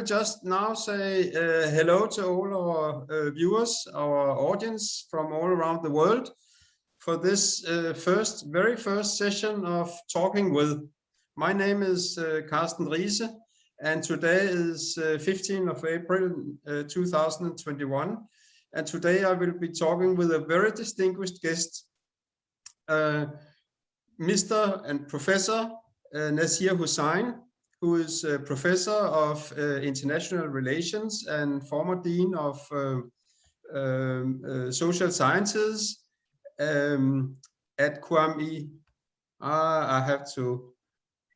just now say hello to all our viewers, our audience from all around the world for this very first session of Talking With. My name is Karsten Riise, and today is 15th of April 2021. And today I will be talking with a very distinguished guest, Mr. and Professor Nazir Hussain, who is a professor of international relations and former dean of social sciences at Quaid-i. I have to.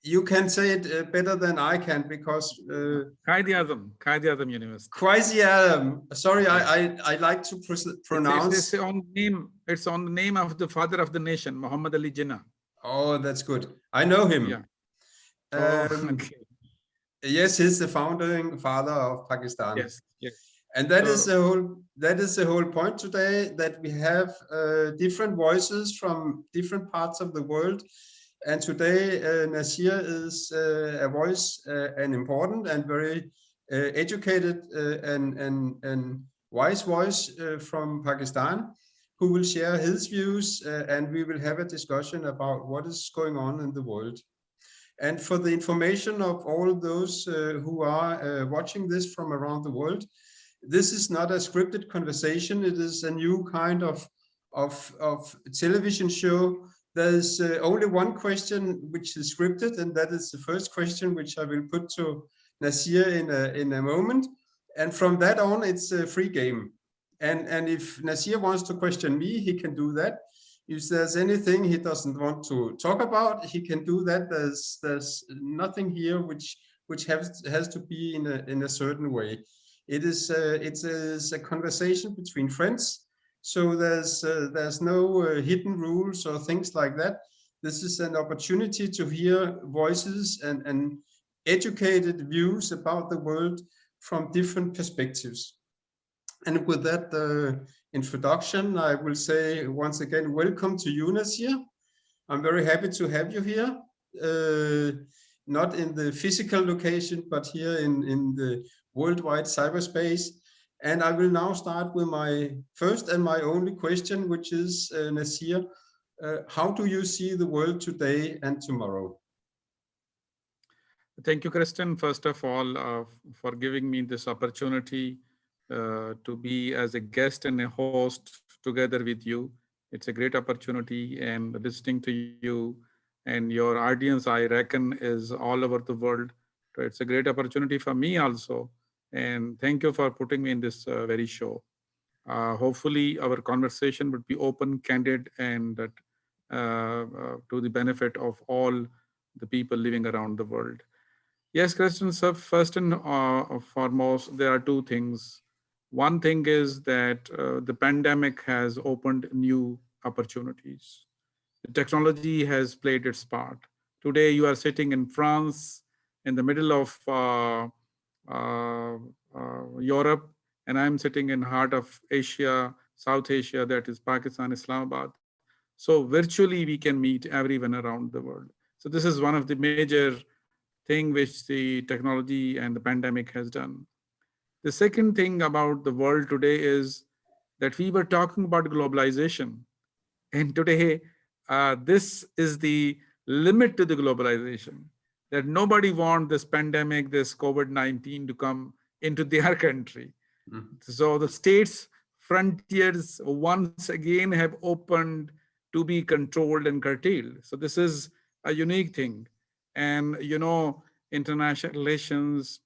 You can say it better than I can because Quaid-i-Azam University. Quaid-i-Azam. Sorry, I like to pronounce. It's on the name of the father of the nation, Muhammad Ali Jinnah. Oh, that's good. I know him. Yeah. Okay. Yes, he's the founding father of Pakistan. Yes. Yes. And that is the whole point today, that we have different voices from different parts of the world. And today Nazir is a voice, an important and very educated and wise voice from Pakistan, who will share his views, and we will have a discussion about what is going on in the world. And for the information of all those who are watching this from around the world, this is not a scripted conversation. It is a new kind of television show. There's only one question which is scripted, and that is the first question which I will put to Nazir in a moment. And from that on, it's a free game. And if Nazir wants to question me, he can do that. If there's anything he doesn't want to talk about, he can do that. There's nothing here which has to be in a certain way. It's a conversation between friends. So there's no hidden rules or things like that. This is an opportunity to hear voices and educated views about the world from different perspectives. And with that introduction, I will say once again, welcome to you, Nazir. I'm very happy to have you here, not in the physical location, but here in the worldwide cyberspace. And I will now start with my first and my only question, which is, Nazir, how do you see the world today and tomorrow? Thank you, Karsten, first of all, for giving me this opportunity to be as a guest and a host together with you. It's a great opportunity, and listening to you and your audience, I reckon, is all over the world. So it's a great opportunity for me also. And thank you for putting me in this very show. Hopefully our conversation would be open, candid, and to the benefit of all the people living around the world. Yes, Kristen, so first and foremost, there are two things. One thing is that the pandemic has opened new opportunities. The technology has played its part. Today, you are sitting in France, in the middle of Europe, and I'm sitting in heart of Asia, South Asia, that is Pakistan, Islamabad. So virtually, we can meet everyone around the world. So this is one of the major thing which the technology and the pandemic has done. The second thing about the world today is that we were talking about globalization. And today, this is the limit to the globalization, that nobody wants this pandemic, this COVID-19 to come into their country. Mm-hmm. So the states' frontiers once again have opened to be controlled and curtailed. So this is a unique thing. And, you know, international relations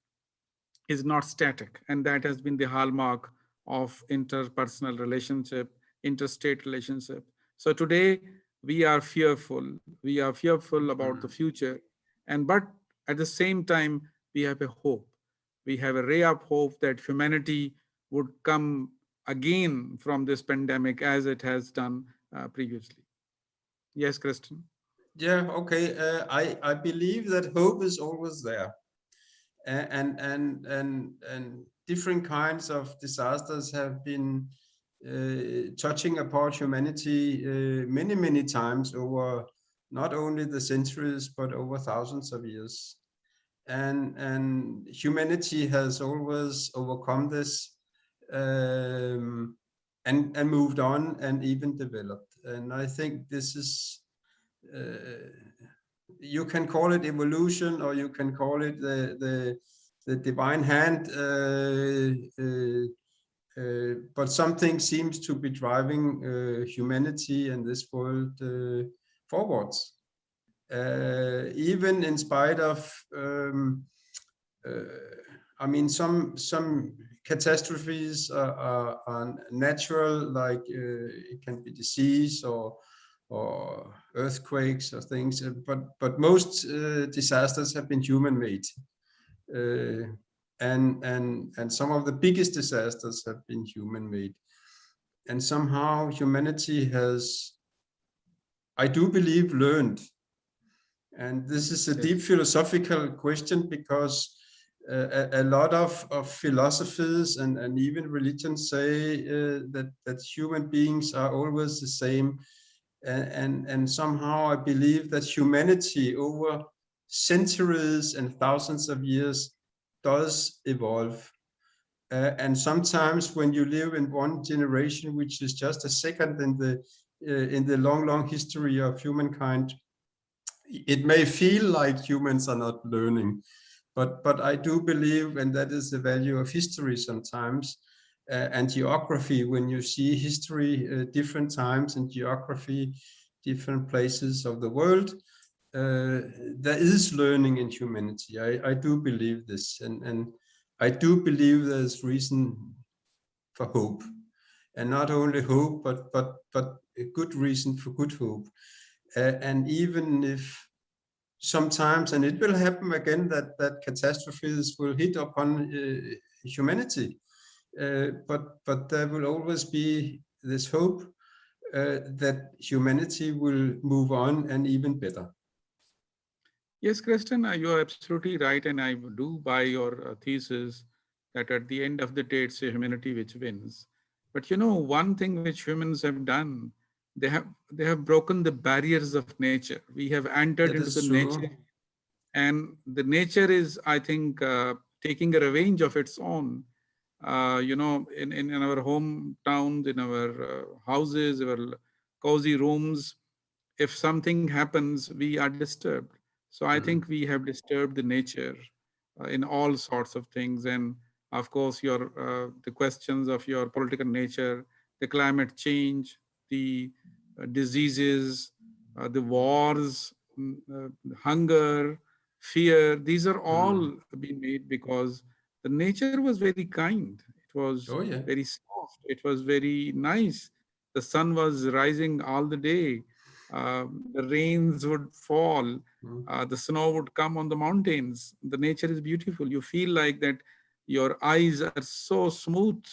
is not static. And that has been the hallmark of interpersonal relationship, interstate relationship. So today we are fearful. We are fearful about the future. But at the same time, we have a hope. We have a ray of hope that humanity would come again from this pandemic as it has done previously. Yes, Kristen. Yeah, okay. I believe that hope is always there, and different kinds of disasters have been touching upon humanity many times over not only the centuries but over thousands of years. and humanity has always overcome this, and moved on and even developed. And I think this is, you can call it evolution, or you can call it the divine hand, but something seems to be driving humanity and this world forwards, even in spite of, I mean, some catastrophes are natural, like it can be disease or earthquakes or things, but most disasters have been human-made, and some of the biggest disasters have been human-made, and somehow humanity has, I do believe, learned. And this is a deep philosophical question, because a lot of philosophies and even religions say that human beings are always the same. And somehow I believe that humanity over centuries and thousands of years does evolve. And sometimes when you live in one generation, which is just a second in the long history of humankind, it may feel like humans are not learning, but I do believe, and that is the value of history sometimes, and geography. When you see history, different times and geography, different places of the world, there is learning in humanity. I do believe this, and I do believe there's reason for hope, and not only hope, but a good reason for good hope. And even if sometimes, and it will happen again, that catastrophes will hit upon humanity, but there will always be this hope that humanity will move on, and even better. Yes, Kristen, you are absolutely right, and I do buy your thesis that at the end of the day, it's humanity which wins. But you know, one thing which humans have done, they have broken the barriers of nature. We have entered That into the is nature, true. and the nature is, I think, taking a revenge of its own. In our hometowns, in our houses, our cozy rooms, if something happens, we are disturbed. So I think we have disturbed the nature in all sorts of things. And of course, the questions of your political nature, the climate change, the diseases, the wars, hunger, fear, these are all being made because the nature was very kind. It was Oh yeah. very soft. It was very nice. The sun was rising all the day. The rains would fall. The snow would come on the mountains. The nature is beautiful. You feel like that your eyes are so smooth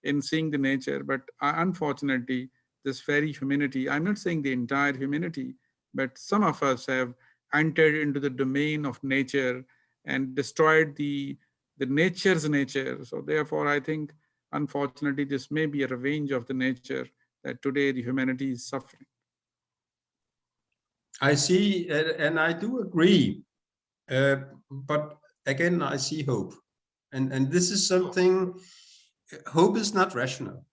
in seeing the nature. But unfortunately, this very humanity, I'm not saying the entire humanity, but some of us have entered into the domain of nature and destroyed the nature's nature. So therefore, I think, unfortunately, this may be a revenge of the nature that today the humanity is suffering. I see, and I do agree, but again, I see hope, and this is something. Hope is not rational.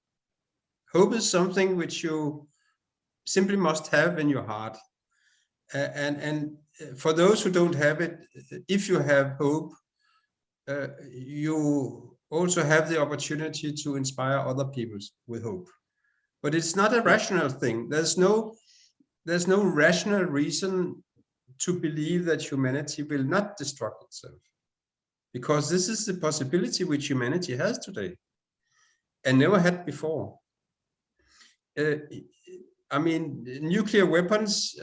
Hope is something which you simply must have in your heart, and for those who don't have it, if you have hope, you also have the opportunity to inspire other people with hope. But it's not a Yeah. rational thing. There's no rational reason to believe that humanity will not destruct itself, because this is the possibility which humanity has today and never had before. Uh, I mean, nuclear weapons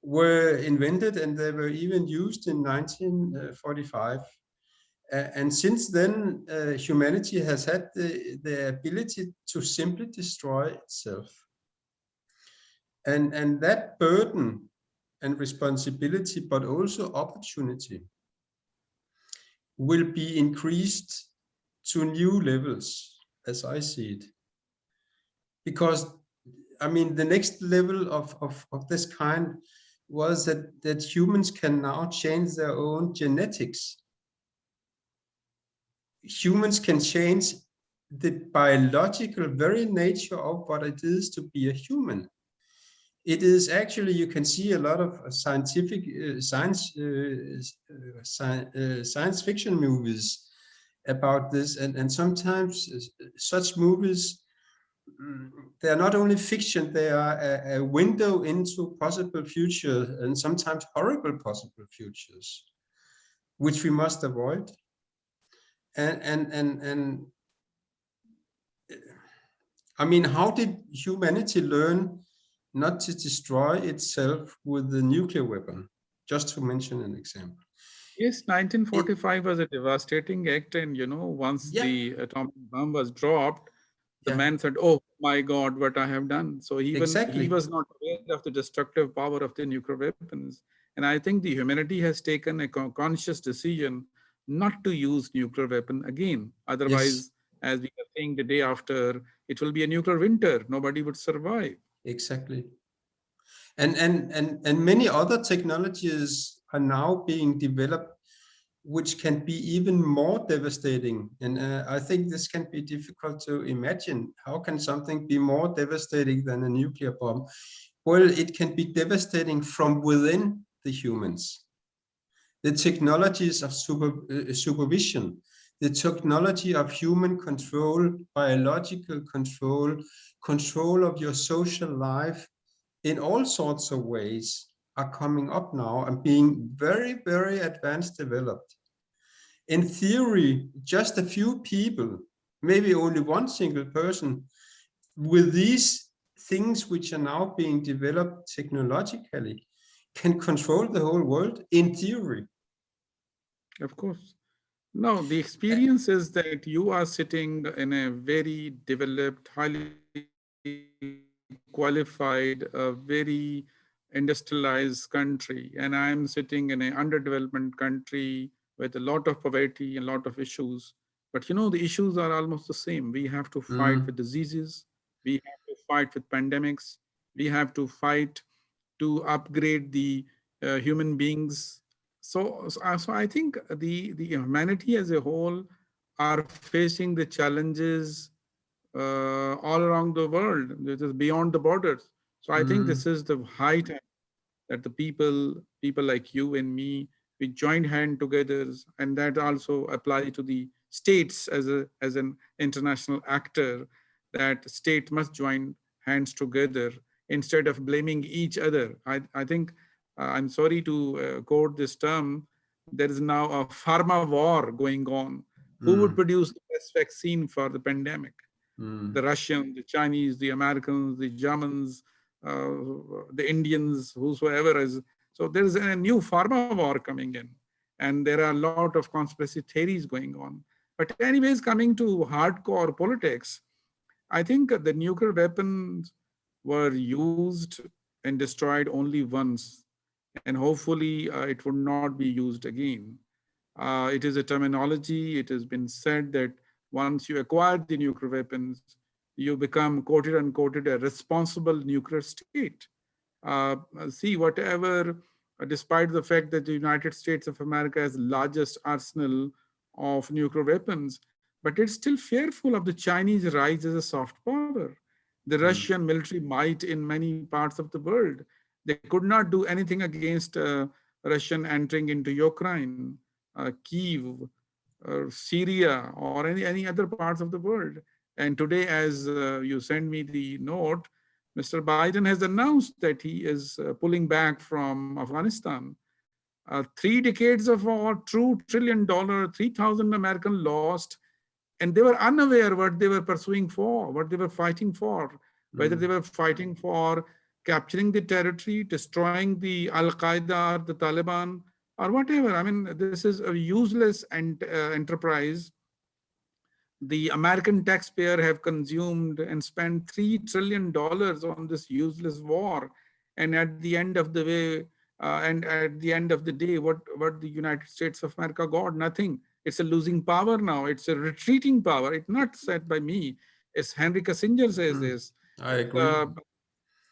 were invented, and they were even used in 1945. And since then, humanity has had the ability to simply destroy itself. And that burden and responsibility, but also opportunity, will be increased to new levels, as I see it. Because, I mean, the next level of this kind was that humans can now change their own genetics. Humans can change the biological very nature of what it is to be a human. It is actually, you can see a lot of scientific science fiction movies about this, and sometimes such movies, they are not only fiction, they are a window into possible future, and sometimes horrible possible futures, which we must avoid. And I mean, how did humanity learn not to destroy itself with the nuclear weapon? Just to mention an example. Yes, It, 1945 was a devastating act, and once yeah, the atomic bomb was dropped, the yeah, man said, "Oh my God, what I have done." So even he exactly. was not aware of the destructive power of the nuclear weapons. And I think the humanity has taken a conscious decision not to use nuclear weapon again. Yes, Otherwise, as we are saying, the day after, it will be a nuclear winter. Nobody would survive. exactly. And many other technologies are now being developed which can be even more devastating. And I think this can be difficult to imagine. How can something be more devastating than a nuclear bomb? Well, it can be devastating from within the humans. The technologies of supervision, the technology of human control, biological control, control of your social life in all sorts of ways are coming up now and being very, very advanced developed. In theory, just a few people, maybe only one single person, with these things which are now being developed technologically, can control the whole world in theory. Of course. No, the experience is that you are sitting in a very developed, highly qualified, very industrialized country, and I'm sitting in an underdevelopment country with a lot of poverty and a lot of issues. But the issues are almost the same. We have to fight with Mm, diseases, we have to fight with pandemics, we have to fight to upgrade the human beings. So I think the humanity as a whole are facing the challenges all around the world. It is beyond the borders. So I think this mm, is the high time that the people like you and me, we joined hand together, and that also applies to the states as an international actor. That state must join hands together instead of blaming each other. I think I'm sorry to quote this term. There is now a pharma war going on. Who would mm, produce the best vaccine for the pandemic? The mm, Russians, the Chinese, the Americans, the Germans, the Indians, whosoever is. So there is a new pharma war coming in, and there are a lot of conspiracy theories going on. But anyways, coming to hardcore politics, I think the nuclear weapons were used and destroyed only once, and hopefully it would not be used again. It is a terminology. It has been said that once you acquire the nuclear weapons, you become quoted unquoted a responsible nuclear state. See, whatever, despite the fact that the United States of America has the largest arsenal of nuclear weapons, but it's still fearful of the Chinese rise as a soft power, the mm, Russian military might in many parts of the world. They could not do anything against Russian entering into Ukraine, Kiev, Syria, or any other parts of the world. And today, as you send me the note, Mr. Biden has announced that he is pulling back from Afghanistan. 3 decades of war, $2 trillion, 3,000 American lost, and they were unaware what they were pursuing for, what they were fighting for, whether they mm, were fighting for capturing the territory, destroying the Al Qaeda or the Taliban, or whatever. I mean, this is a useless enterprise. The American taxpayer have consumed and spent $3 trillion on this useless war. And at the end of the way, and at the end of the day, what the United States of America got? Nothing. It's a losing power now. It's a retreating power. It's not said by me. It's Henry Kissinger says mm. this. I It's, agree.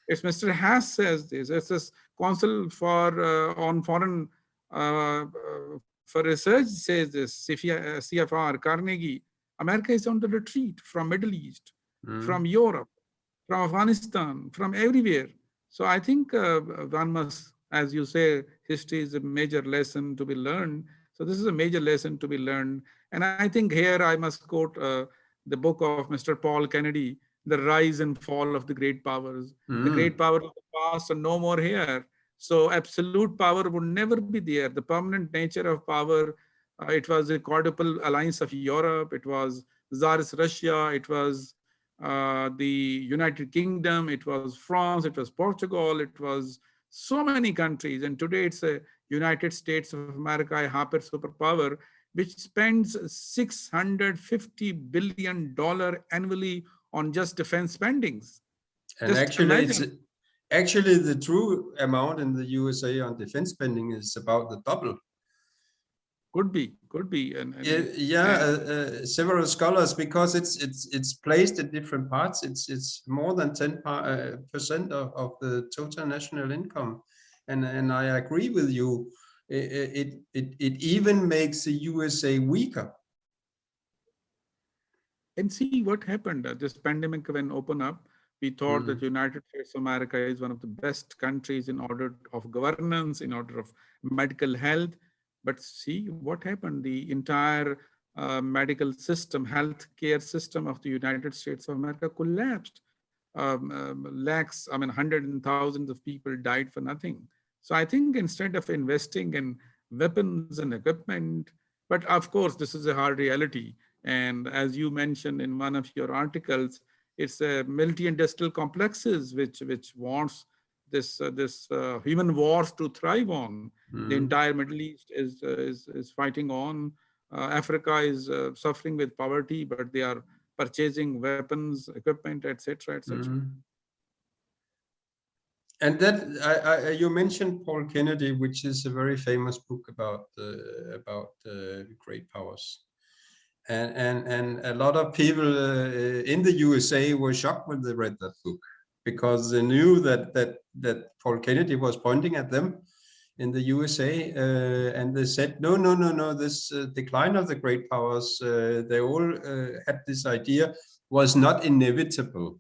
It's Mr. Haas says this. It's this Council for on Foreign for Research says this. CFR, Carnegie. America is on the retreat from Middle East, from Europe, from Afghanistan, from everywhere. So I think one must, as you say, history is a major lesson to be learned. So this is a major lesson to be learned. And I think here I must quote the book of Mr. Paul Kennedy, The Rise and Fall of the Great Powers. The great powers of the past are no more here. So absolute power would never be there. The permanent nature of power, it was a quadruple alliance of Europe, it was Tsarist Russia, it was the United Kingdom, it was France, it was Portugal, it was so many countries. And today it's a United States of America, a hyper superpower, which spends $650 billion annually on just defense spendings. And Just imagine. actually the true amount in the USA on defense spending is about the double. Could be. Several scholars, because it's placed in different parts. It's more than 10% of the total national income, and I agree with you. It even makes the USA weaker. And see what happened. This pandemic, when opened up, we thought that United States of America is one of the best countries in order of governance, in order of medical health. But see what happened. The entire medical system, healthcare system of the United States of America collapsed. Lakhs, I mean, hundreds and thousands of people died for nothing. So I think instead of investing in weapons and equipment, but of course, this is a hard reality. And as you mentioned in one of your articles, it's a multi-industrial complexes which wants this human wars to thrive on. The entire Middle East is fighting on. Africa is suffering with poverty, but they are purchasing weapons, equipment, etc., etc. And that you mentioned Paul Kennedy, which is a very famous book about great powers. And a lot of people in the USA were shocked when they read that book, because they knew that Paul Kennedy was pointing at them in the USA, and they said, no, this decline of the great powers, they all had this idea, was not inevitable.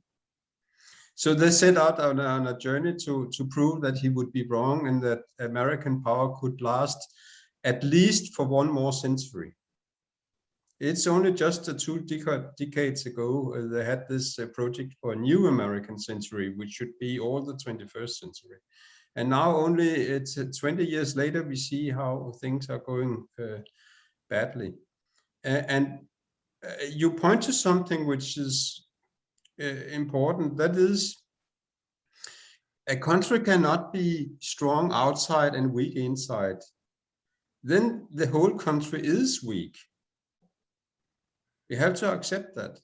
So they set out on a journey to prove that he would be wrong, and that American power could last at least for one more century. It's only just 2 decades ago they had this project for a new American century, which should be all the 21st century. And now only it's 20 years later, we see how things are going badly. And you point to something which is important. That is, a country cannot be strong outside and weak inside. Then the whole country is weak. We have to accept that.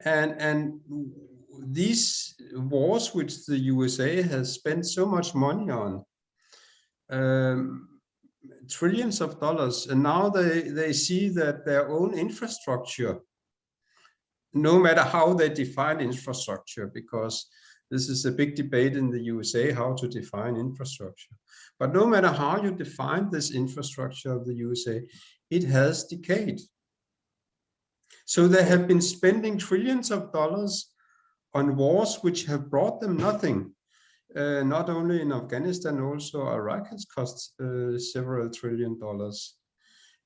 And these wars which the USA has spent so much money on, trillions of dollars, and now they see that their own infrastructure, no matter how they define infrastructure, because this is a big debate in the USA, how to define infrastructure. But no matter how you define this infrastructure of the USA, it has decayed. So they have been spending trillions of dollars on wars which have brought them nothing. Not only in Afghanistan, also Iraq has cost several $1 trillion.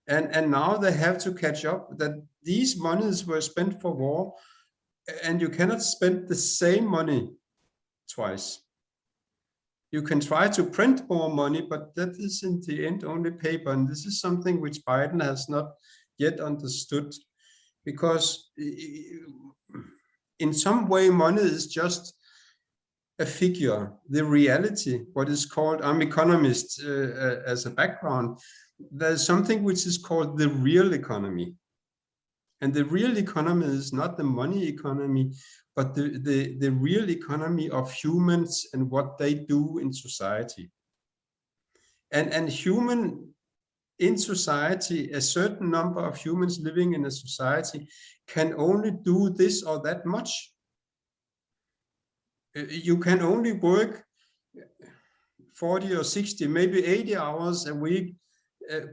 And now they have to catch up, that these monies were spent for war, and you cannot spend the same money twice. You can try to print more money, but that is in the end only paper. And this is something which Biden has not yet understood, because in some way money is just a figure. The reality, what is called, I'm economist as a background, there's something which is called the real economy. And the real economy is not the money economy, but the real economy of humans and what they do in society. And human in society, a certain number of humans living in a society can only do this or that much. You can only work 40 or 60, maybe 80 hours a week,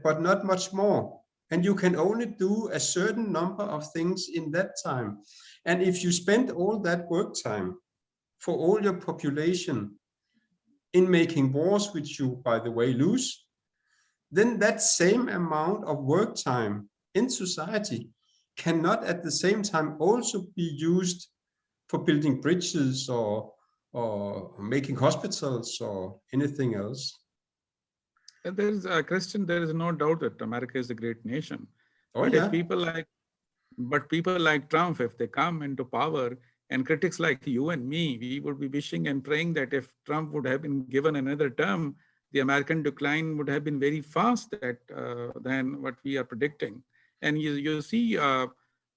but not much more. And you can only do a certain number of things in that time. And if you spend all that work time for all your population in making wars, which you, by the way, lose, then that same amount of work time in society cannot at the same time also be used for building bridges or making hospitals or anything else. And there is a Christian, there is no doubt that America is a great nation. Oh But if yeah. people like Trump, if they come into power, and critics like you and me, we would be wishing and praying that if Trump would have been given another term, the American decline would have been very fast than what we are predicting. And you see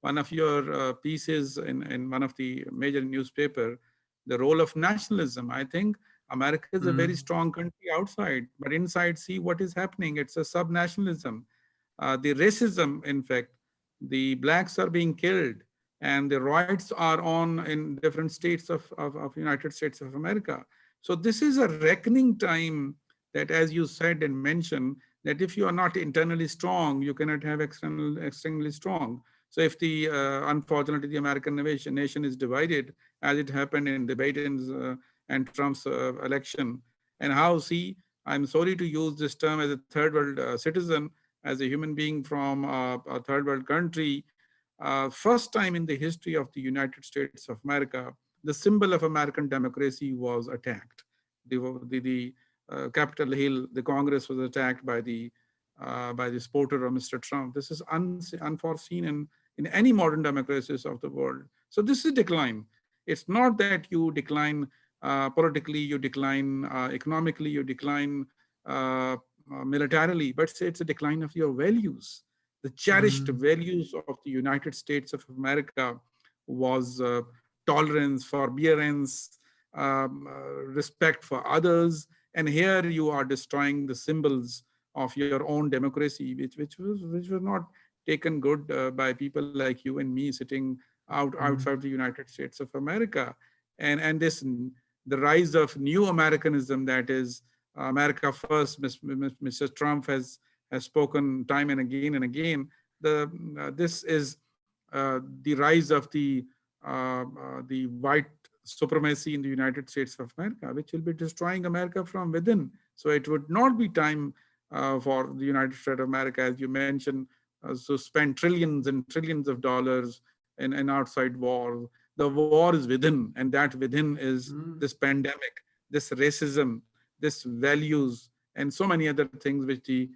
one of your pieces in one of the major newspaper, the role of nationalism. I think America is a very strong country outside, but inside, see what is happening. It's a sub-nationalism. The racism, in fact, the blacks are being killed, and the riots are on in different states of United States of America. So this is a reckoning time that, as you said and mentioned, that if you are not internally strong, you cannot have externally strong. So if unfortunately, the American nation is divided, as it happened in the Biden's and Trump's election, and how, see, I'm sorry to use this term as a third world citizen, as a human being from a third world country, first time in the history of the United States of America, the symbol of American democracy was attacked. The Capitol Hill, the Congress was attacked by the supporter of Mr. Trump. This is unforeseen in any modern democracies of the world. So this is decline. It's not that you decline politically, you decline economically, you decline militarily, but it's a decline of your values. The cherished values of the United States of America was tolerance, forbearance, respect for others. And here you are destroying the symbols of your own democracy, which were not taken good by people like you and me sitting outside the United States of America. And the rise of new Americanism, that is America first. Mr. Trump has spoken time and again. This is the rise of the white supremacy in the United States of America, which will be destroying America from within. So it would not be time for the United States of America, as you mentioned, to spend trillions and trillions of dollars in an outside war. The war is within, and that within is this pandemic, this racism, this values, and so many other things which the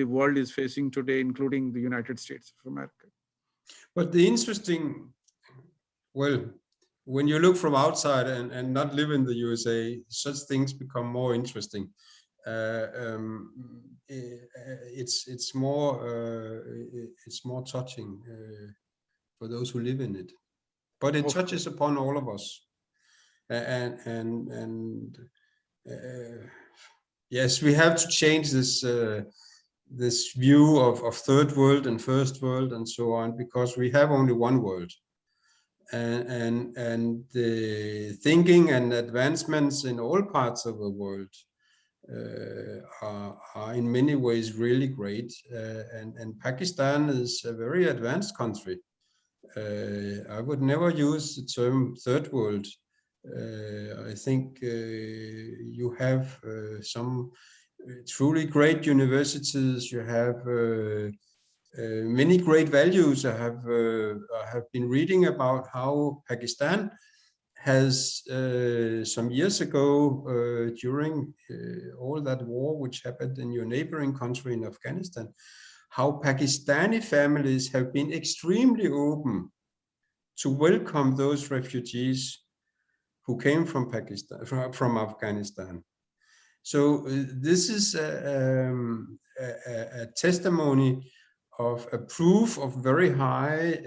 world is facing today, including the United States of America. But the interesting, well, when you look from outside and not live in the USA, such things become more interesting. It's more touching for those who live in it. But it touches upon all of us, and yes, we have to change this this view of third world and first world and so on, because we have only one world, and the thinking and advancements in all parts of the world are in many ways really great, and Pakistan is a very advanced country. I would never use the term third world. I think you have some truly great universities. You have many great values. I have been reading about how Pakistan has some years ago, during all that war which happened in your neighboring country in Afghanistan, how Pakistani families have been extremely open to welcome those refugees who came from Pakistan, from Afghanistan. So this is a testimony of a proof of very high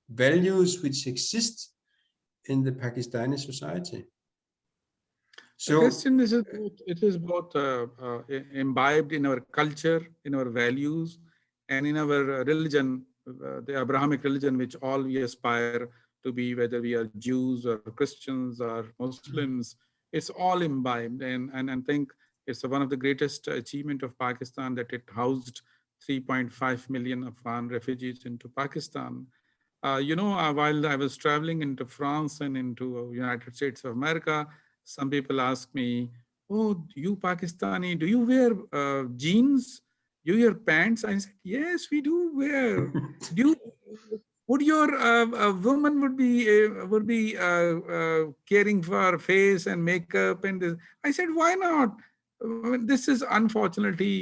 values which exist in the Pakistani society. So, Christian, it is both imbibed in our culture, in our values, and in our religion, the Abrahamic religion, which all we aspire to be, whether we are Jews or Christians or Muslims. It's all imbibed, and think it's one of the greatest achievement of Pakistan that it housed 3.5 million Afghan refugees into Pakistan. While I was traveling into France and into United States of America, some people ask me, "Oh, you Pakistani, do you wear jeans? Do you wear pants?" I said, "Yes, we do wear. Do you, would your woman would be caring for her face and makeup and this?" I said, "Why not?" This is unfortunately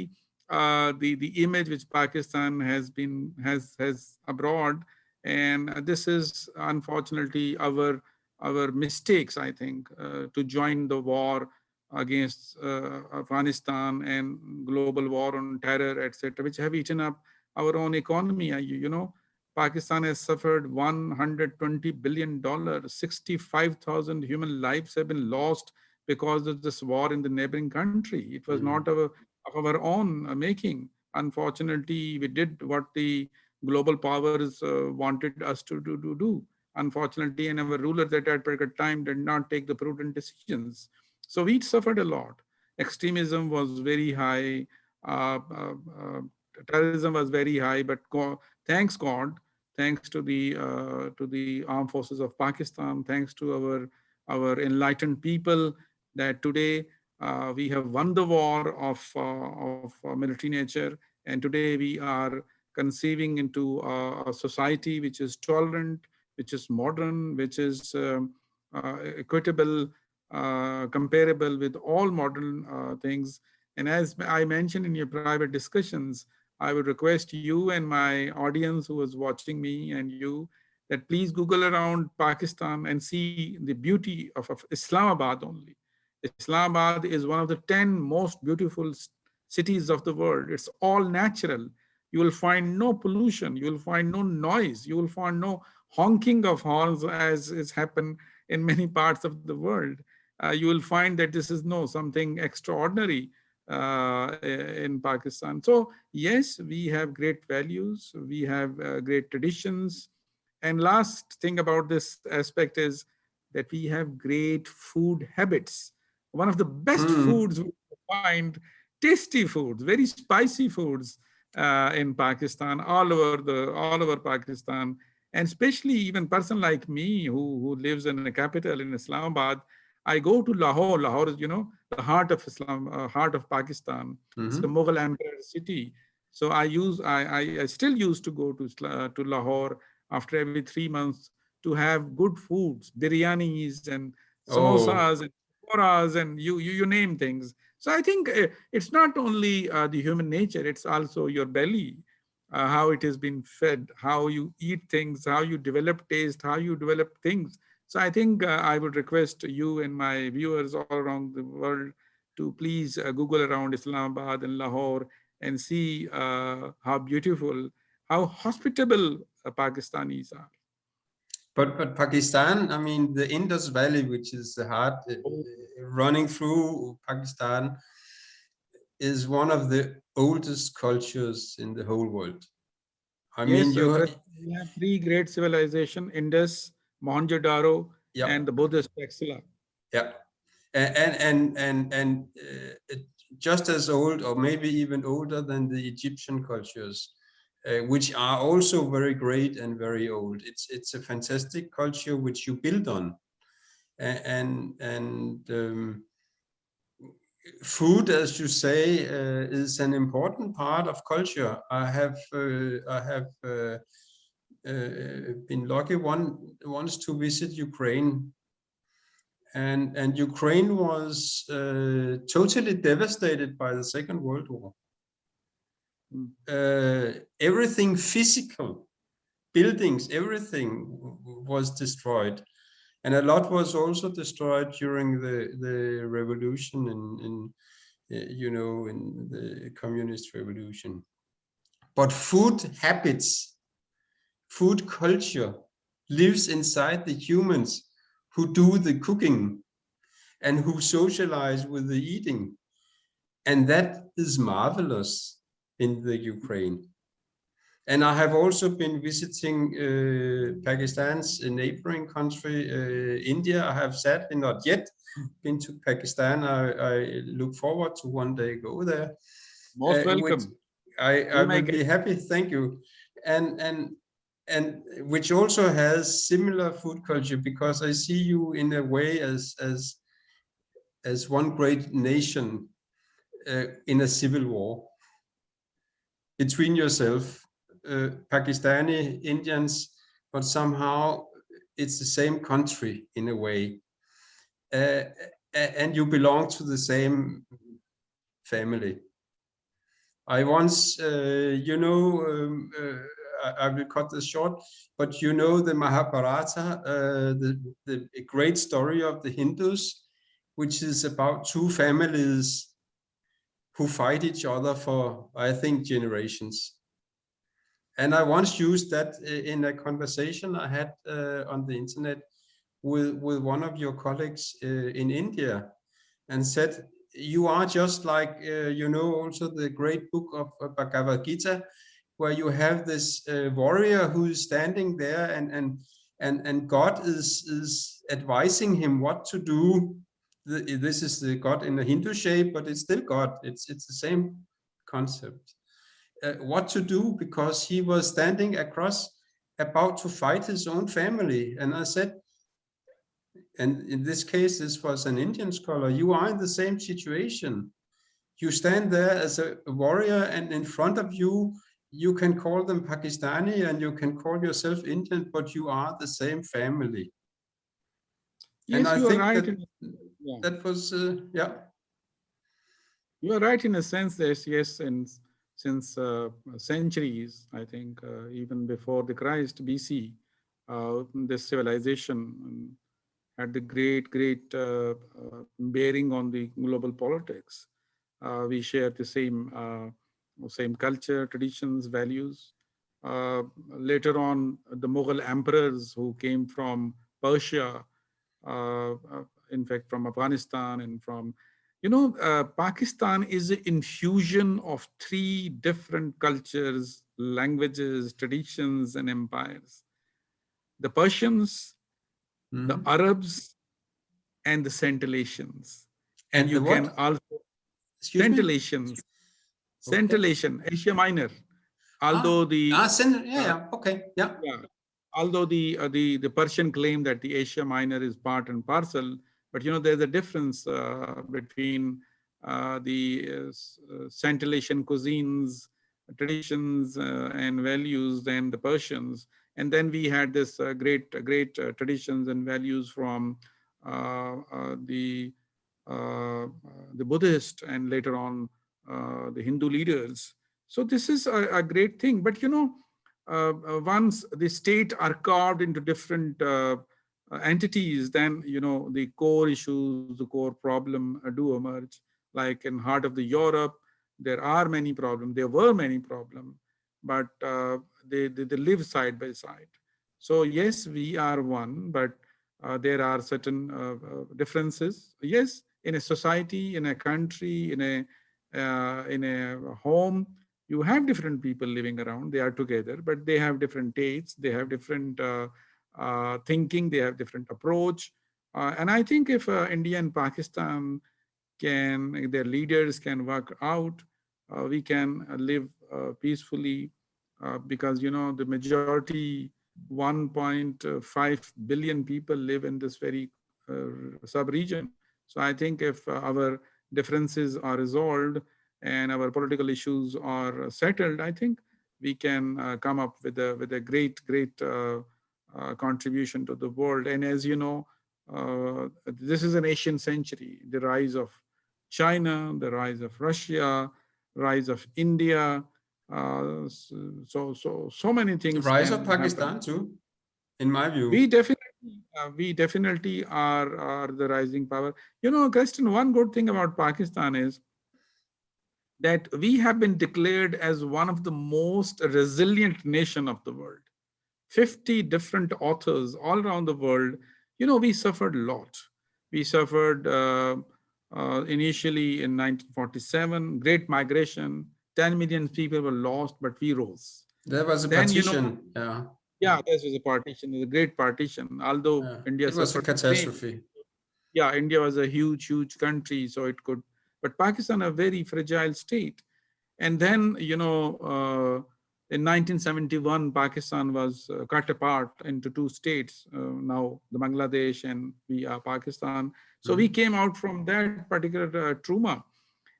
the image which Pakistan has abroad, and this is unfortunately our mistakes, I think, to join the war against Afghanistan and global war on terror, etc., which have eaten up our own economy. Pakistan has suffered $120 billion, 65,000 human lives have been lost because of this war in the neighboring country. It was not of our own making. Unfortunately, we did what the global powers wanted us to do. Unfortunately, and our rulers at that particular time did not take the prudent decisions. So we suffered a lot. Extremism was very high. Terrorism was very high, but thanks God, thanks to the armed forces of Pakistan, thanks to our enlightened people, that today we have won the war of military nature, and today we are conceiving into a society which is tolerant, which is modern, which is equitable, comparable with all modern things. And as I mentioned in your private discussions, I would request you and my audience who is watching me and you that please Google around Pakistan and see the beauty of Islamabad only. Islamabad is one of the 10 most beautiful cities of the world. It's all natural. You will find no pollution. You will find no noise. You will find no honking of horns as is happened in many parts of the world. You will find that this is something extraordinary in Pakistan. So yes, we have great values. We have great traditions. And last thing about this aspect is that we have great food habits. One of the best foods we find, tasty foods, very spicy foods in Pakistan, all over Pakistan, and especially even person like me who lives in the capital in Islamabad. I go to Lahore. Lahore is, the heart of Islam, heart of Pakistan. It's the Mughal Empire city. So I still used to go to Lahore after every 3 months to have good foods, biryanis and samosas and pakoras and you name things. So I think it's not only the human nature; it's also your belly, how it has been fed, how you eat things, how you develop taste, how you develop things. So I think I would request you and my viewers all around the world to please Google around Islamabad and Lahore and see how beautiful, how hospitable Pakistanis are. But Pakistan, I mean, the Indus Valley, which is the heart running through Pakistan, is one of the oldest cultures in the whole world. I mean, Yes, we have three great civilizations: Indus, Mohenjo-daro, and the Buddhist Texila. Yeah, and just as old, or maybe even older than the Egyptian cultures, which are also very great and very old. It's a fantastic culture which you build on, and food, as you say, is an important part of culture. I have been lucky once to visit Ukraine, and Ukraine was totally devastated by the Second World War. Everything physical, buildings, everything was destroyed, and a lot was also destroyed during the revolution in the communist revolution. But food habits, food culture lives inside the humans who do the cooking and who socialize with the eating. And that is marvelous in the Ukraine. And I have also been visiting Pakistan's neighboring country, India. I have sadly not yet been to Pakistan. I look forward to one day go there. Most Which welcome. I Be my will be guest. happy. Thank you. And which also has similar food culture, because I see you in a way as one great nation in a civil war between yourself, Pakistani, Indians, but somehow it's the same country in a way. And you belong to the same family. I once, I will cut this short, but you know the Mahabharata, the great story of the Hindus, which is about two families who fight each other for, I think, generations. And I once used that in a conversation I had on the internet with one of your colleagues in India, and said, you are just like, also the great book of Bhagavad Gita, where you have this warrior who is standing there, and God is advising him what to do. This is the God in a Hindu shape, but it's still God. It's the same concept. What to do, because he was standing across about to fight his own family. And I said, and in this case, this was an Indian scholar, you are in the same situation. You stand there as a warrior, and in front of you, you can call them Pakistani and you can call yourself Indian, but you are the same family. And Yes, I you are think right. that Yeah. that was, yeah. You are right in a sense that yes, since centuries, I think even before the Christ BC, this civilization had the great bearing on the global politics. We share the same culture, traditions, values. Later on, the Mughal emperors who came from Persia, in fact, from Afghanistan and from, Pakistan is an infusion of three different cultures, languages, traditions, and empires. The Persians, the Arabs, and the Scintillations. And And you the can what? also, Excuse me? Scintillations, Okay. Scintillation, Asia Minor. Although uh, Okay, yeah. yeah, although the Persian claim that the Asia Minor is part and parcel, but there's a difference between the Scintillation cuisines, traditions, and values than the Persians. And then we had this great traditions and values from uh, uh, the the Buddhist and later on the Hindu leaders. So this is a great thing. But once the state are carved into different entities, then the core issues, the core problem do emerge. Like in heart of the Europe, there are many problems. There were many problems, but they live side by side. So yes, we are one, but there are certain differences. Yes, in a society, in a country, in a home, you have different people living around. They are together, but they have different tastes. They have different thinking. They have different approach. And I think if India and Pakistan their leaders can work out, we can live peacefully, because the majority 1.5 billion people live in this very sub-region. So I think if our differences are resolved and our political issues are settled, I think we can come up with a great contribution to the world. And as you know, this is an Asian century, the rise of China, the rise of Russia, rise of India. So many things Rise of can happen. Pakistan too, in my We view. definitely, we definitely are the rising power. Kristen, one good thing about Pakistan is that we have been declared as one of the most resilient nation of the world. 50 different authors all around the world. We suffered a lot. We suffered initially in 1947, Great Migration, 10 million people were lost, but we rose. There was a Then, partition. Yeah. yeah, this was a partition, it was a great partition, although Yeah. India It was a suffered the pain. catastrophe. Yeah, India was a huge country, so it could, but Pakistan a very fragile state. And then, in 1971, Pakistan was cut apart into two states, now the Bangladesh and we are Pakistan. So we came out from that particular trauma.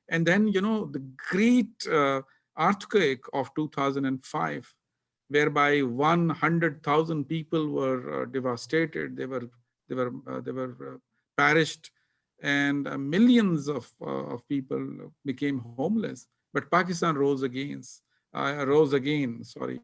And then, the great earthquake of 2005, whereby 100,000 people were devastated. They were perished, and millions of people became homeless. But Pakistan rose again. Sorry.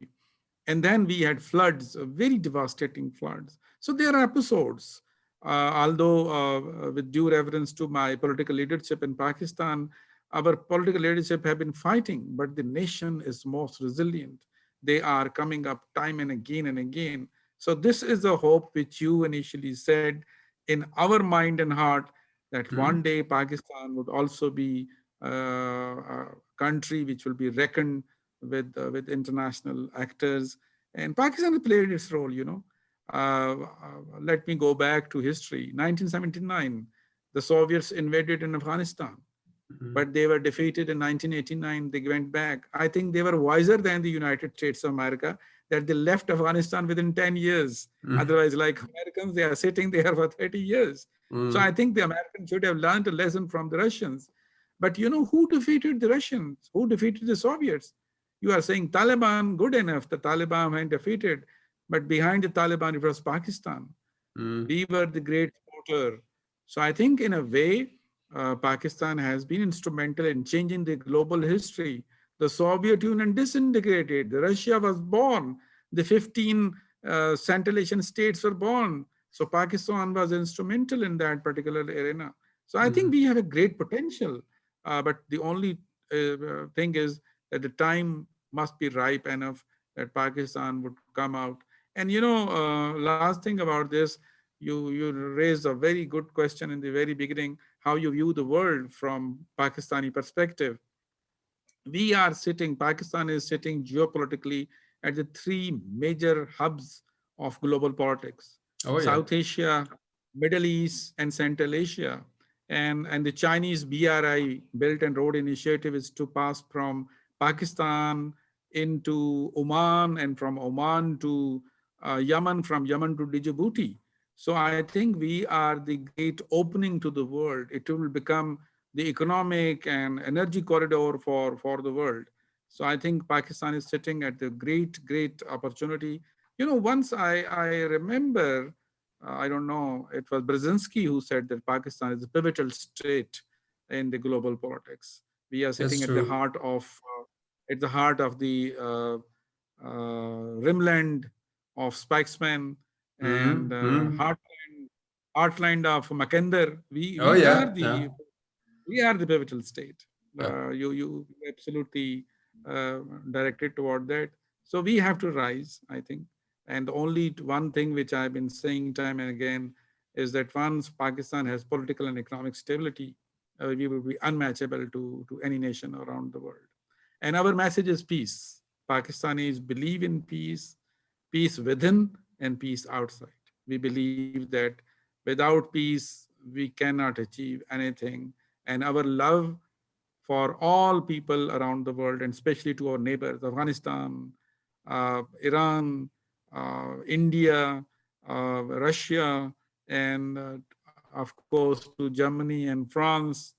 And then we had floods, very devastating floods. So there are episodes. Although, with due reverence to my political leadership in Pakistan, our political leadership have been fighting, but the nation is most resilient. They are coming up time and again and again. So this is a hope which you initially said in our mind and heart, that one day Pakistan would also be a country which will be reckoned with international actors. And Pakistan has played its role. Let me go back to history. 1979, the Soviets invaded in Afghanistan, but they were defeated in 1989. They went back. I think they were wiser than the United States of America, that they left Afghanistan within 10 years. Otherwise, like Americans, they are sitting there for 30 years. So I think the Americans should have learned a lesson from the Russians. But who defeated the Russians? Who defeated the Soviets? You are saying Taliban, good enough. The Taliban had defeated, but behind the Taliban, it was Pakistan. We were the great supporter. So I think in a way, Pakistan has been instrumental in changing the global history. The Soviet Union disintegrated. Russia was born. The 15 Central Asian states were born. So Pakistan was instrumental in that particular arena. So I think we have a great potential. But the only thing is that the time must be ripe enough that Pakistan would come out. And last thing about this, you raised a very good question in the very beginning, how you view the world from Pakistani perspective. Pakistan is sitting geopolitically at the three major hubs of global politics: Oh yeah. South Asia, Middle East, and Central Asia. And the Chinese BRI, Belt and Road Initiative, is to pass from Pakistan into Oman, and from Oman to Yemen, from Yemen to Djibouti. So I think we are the great opening to the world. It will become the economic and energy corridor for the world. So I think Pakistan is sitting at the great opportunity. Once I remember, I don't know, it was Brzezinski who said that Pakistan is a pivotal state in the global politics. We are sitting That's true. at the heart of the rimland of Spokesman and heartland of Mackinder. We Oh we are yeah. Yeah. the pivotal state. Yeah. You absolutely directed toward that. So we have to rise, I think. And the only one thing which I've been saying time and again is that once Pakistan has political and economic stability, we will be unmatchable to any nation around the world. And our message is peace. Pakistanis believe in peace, peace within and peace outside. We believe that without peace, we cannot achieve anything. And our love for all people around the world, and especially to our neighbors, Afghanistan, Iran, India, Russia, and of course to Germany and France.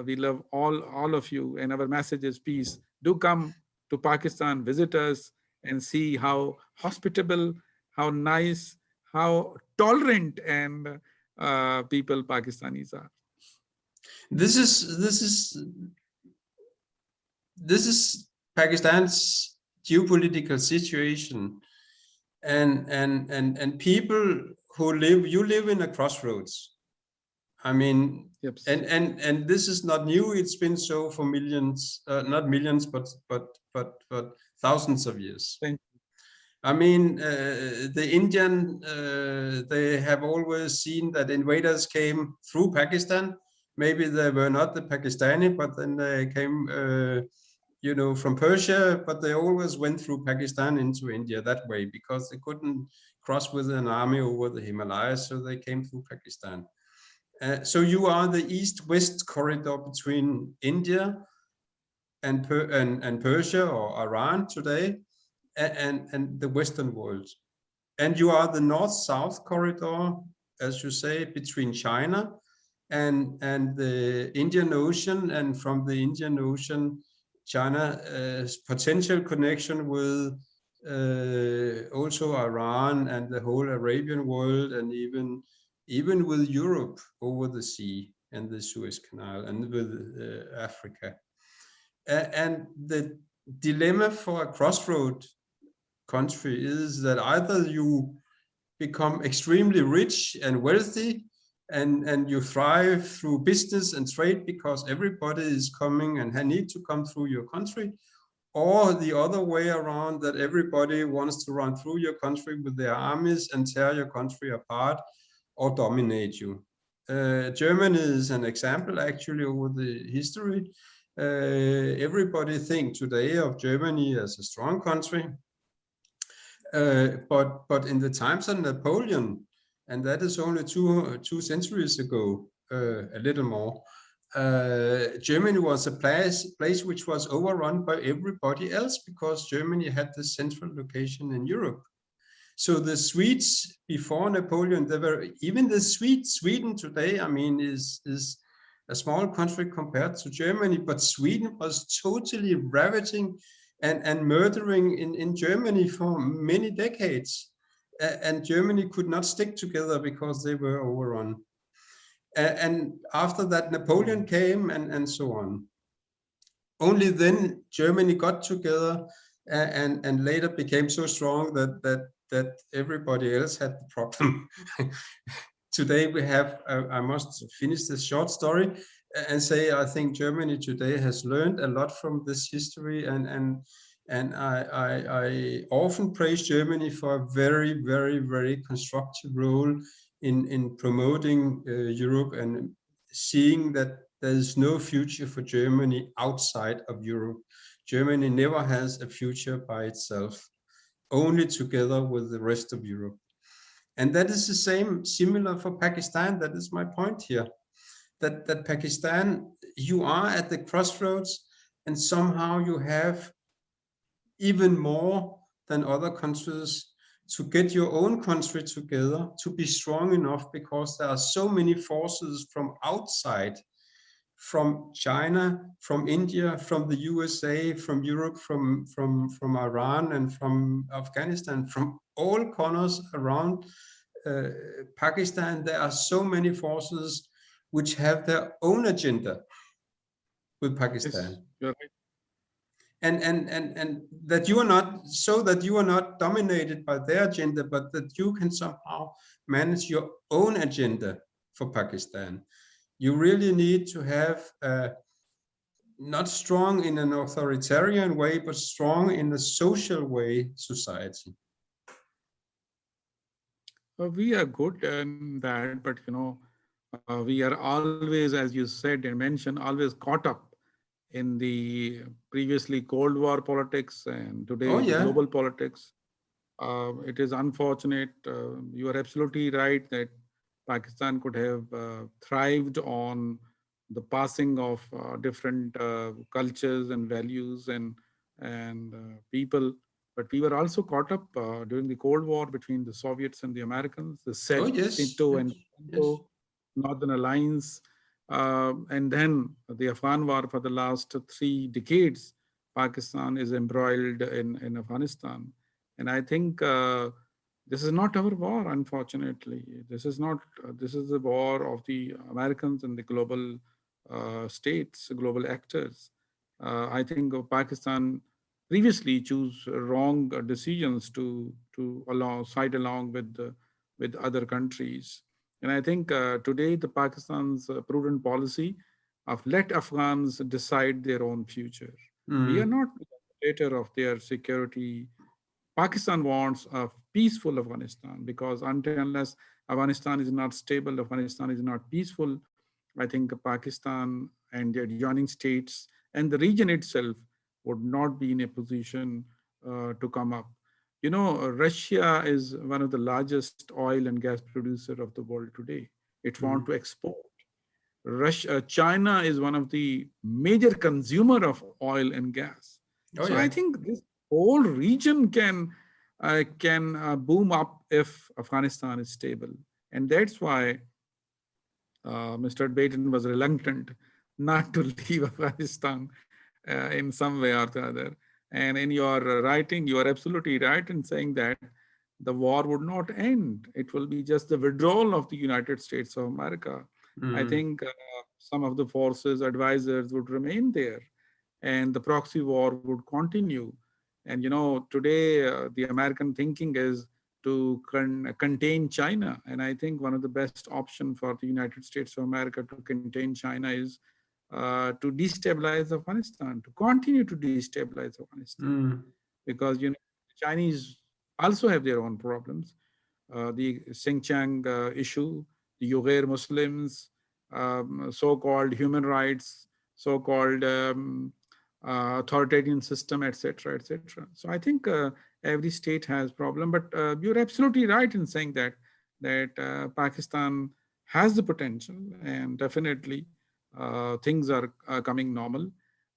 We love all of you, and our message is peace. Do come to Pakistan, visit us, and see how hospitable, how nice, how tolerant and people Pakistanis are. This is this is this is Pakistan's geopolitical situation, and people who live in a crossroads. I mean, Yep. and this is not new. It's been so for millions, not millions, but thousands of years. Thank you. I mean, the Indian, they have always seen that invaders came through Pakistan. Maybe they were not the Pakistani, but then they came you know, from Persia, but they always went through Pakistan into India that way because they couldn't cross with an army over the Himalayas, so they came through Pakistan. So you are the east-west corridor between India and Persia or Iran today, and the Western world. And you are the north-south corridor, as you say, between China and the Indian Ocean, and from the Indian Ocean, China's potential connection with also Iran and the whole Arabian world, and even with Europe over the sea and the Suez Canal, and with Africa. And the dilemma for a crossroad country is that either you become extremely rich and wealthy, and you thrive through business and trade because everybody is coming and need to come through your country, or the other way around, that everybody wants to run through your country with their armies and tear your country apart or dominate you. Germany is an example actually over the history. Everybody think today of Germany as a strong country, but in the times of Napoleon, and that is only two centuries ago, a little more, Germany was a place which was overrun by everybody else because Germany had the central location in Europe. So the Swedes before Napoleon, they were, even the Sweden today, I mean, is a small country compared to Germany, but Sweden was totally ravaging and murdering in Germany for many decades. And Germany could not stick together because they were overrun. And after that, Napoleon came and so on. Only then Germany got together and later became so strong that everybody else had the problem. Today we have, I must finish this short story and say, I think Germany today has learned a lot from this history, and I often praise Germany for a very, very, very constructive role in promoting Europe and seeing that there is no future for Germany outside of Europe. Germany never has a future by itself, only together with the rest of Europe. And that is the same, similar for Pakistan. That is my point here, that Pakistan, you are at the crossroads, and somehow you have even more than other countries to get your own country together, to be strong enough, because there are so many forces from outside, from China, from India, from the USA, from Europe, from Iran, and from Afghanistan, from all corners around Pakistan. There are so many forces which have their own agenda with Pakistan. Yes, you're right. And that you are not, so that you are not dominated by their agenda, but that you can somehow manage your own agenda for Pakistan. You really need to have not strong in an authoritarian way, but strong in a social way society. We are good in that, but we are always, as you said and mentioned, always caught up in the previously Cold War politics and Oh today the yeah. global politics. It is unfortunate. You are absolutely right that Pakistan could have thrived on the passing of different cultures and values and people. But we were also caught up during the Cold War between the Soviets and the Americans, the Oh yes. SEATO Yes. and Yes. NATO, Northern Alliance, and then the Afghan War for the last 3 decades. Pakistan is embroiled in Afghanistan. And I think this is not our war, unfortunately. This is not, this is the war of the Americans and the global states, global actors. I think Pakistan previously choose wrong decisions to side along with other countries. And I think today the Pakistan's prudent policy of let Afghans decide their own future. We are Mm. not the dictator of their security. Pakistan wants a peaceful Afghanistan, because until unless Afghanistan is not stable, Afghanistan is not peaceful, I think Pakistan and the adjoining states and the region itself would not be in a position to come up. You know, Russia is one of the largest oil and gas producer of the world today. It wants to export. China is one of the major consumer of oil and gas. Oh So I yeah. think this whole region can boom up if Afghanistan is stable, and that's why Mr. Baden was reluctant not to leave Afghanistan in some way or the other. And in your writing, you are absolutely right in saying that the war would not end. It will be just the withdrawal of the United States of America. I think some of the forces, advisors would remain there, and the proxy war would continue. And you know, today the American thinking is to contain China. And I think one of the best options for the United States of America to contain China is to destabilize Afghanistan, to continue to destabilize Afghanistan. Because you know, the Chinese also have their own problems. The Xinjiang issue, the Uyghur Muslims, so-called human rights, so-called authoritarian system, etc., etc. So I think every state has problem, but you're absolutely right in saying that Pakistan has the potential, and definitely things are coming normal.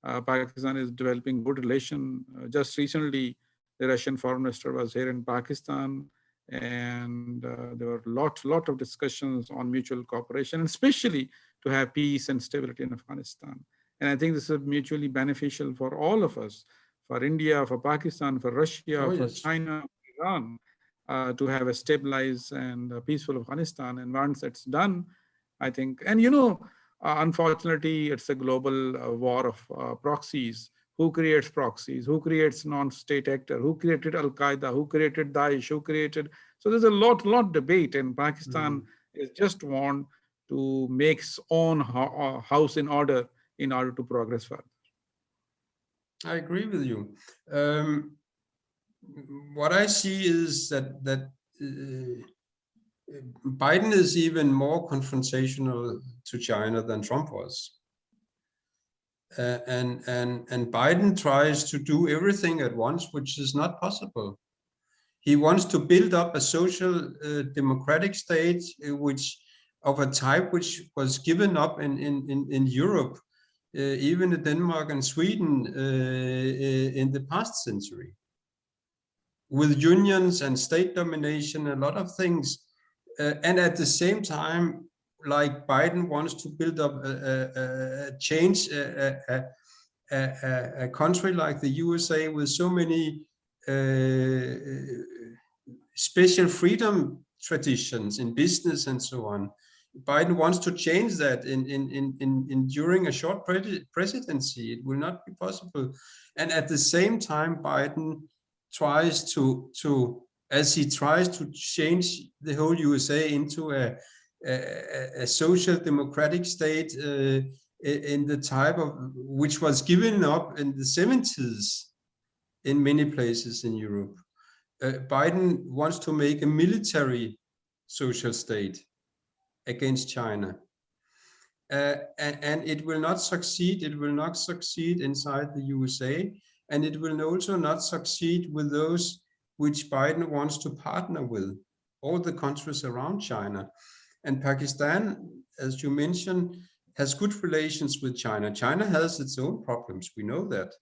Pakistan is developing good relation. Just recently, the Russian foreign minister was here in Pakistan, and there were lot of discussions on mutual cooperation, and especially to have peace and stability in Afghanistan. And I think this is mutually beneficial for all of us, for India, for Pakistan, for Russia, for China, Iran, to have a stabilized and peaceful Afghanistan. And once it's done, I think, and you know, unfortunately, it's a global war of proxies. Who creates proxies? Who creates non-state actor? Who created Al-Qaeda? Who created Daesh? Who created? So there's a lot debate, and Pakistan is just want to make its own house in order to progress further. I agree with you. What I see is that Biden is even more confrontational to China than Trump was. And Biden tries to do everything at once, which is not possible. He wants to build up a social democratic state, which of a type which was given up in Europe, even in Denmark and Sweden in the past century, with unions and state domination, a lot of things. And at the same time, like Biden wants to build up change a country like the USA with so many special freedom traditions in business and so on. Biden wants to change that in during a short presidency. It will not be possible. And at the same time, Biden tries to as he tries to change the whole USA into a social democratic state in the type of which was given up in the 70s in many places in Europe. Biden wants to make a military social state against China. And it will not succeed. It will not succeed inside the USA, and it will also not succeed with those which Biden wants to partner with, all the countries around China. And Pakistan, as you mentioned, has good relations with China. China has its own problems, we know that.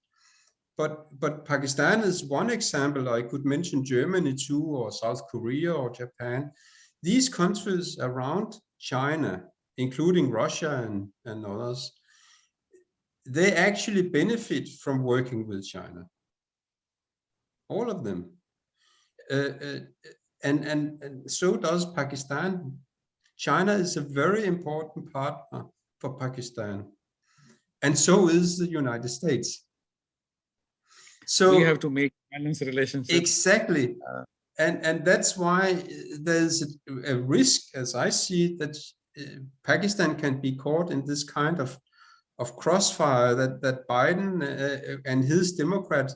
But Pakistan is one example. I could mention Germany too, or South Korea or Japan. These countries around China, including Russia and others, they actually benefit from working with China. All of them. And so does Pakistan. China is a very important partner for Pakistan. And so is the United States. So we have to make balanced relationships. Exactly. And that's why there's a risk, as I see it, that Pakistan can be caught in this kind of crossfire that Biden and his Democrat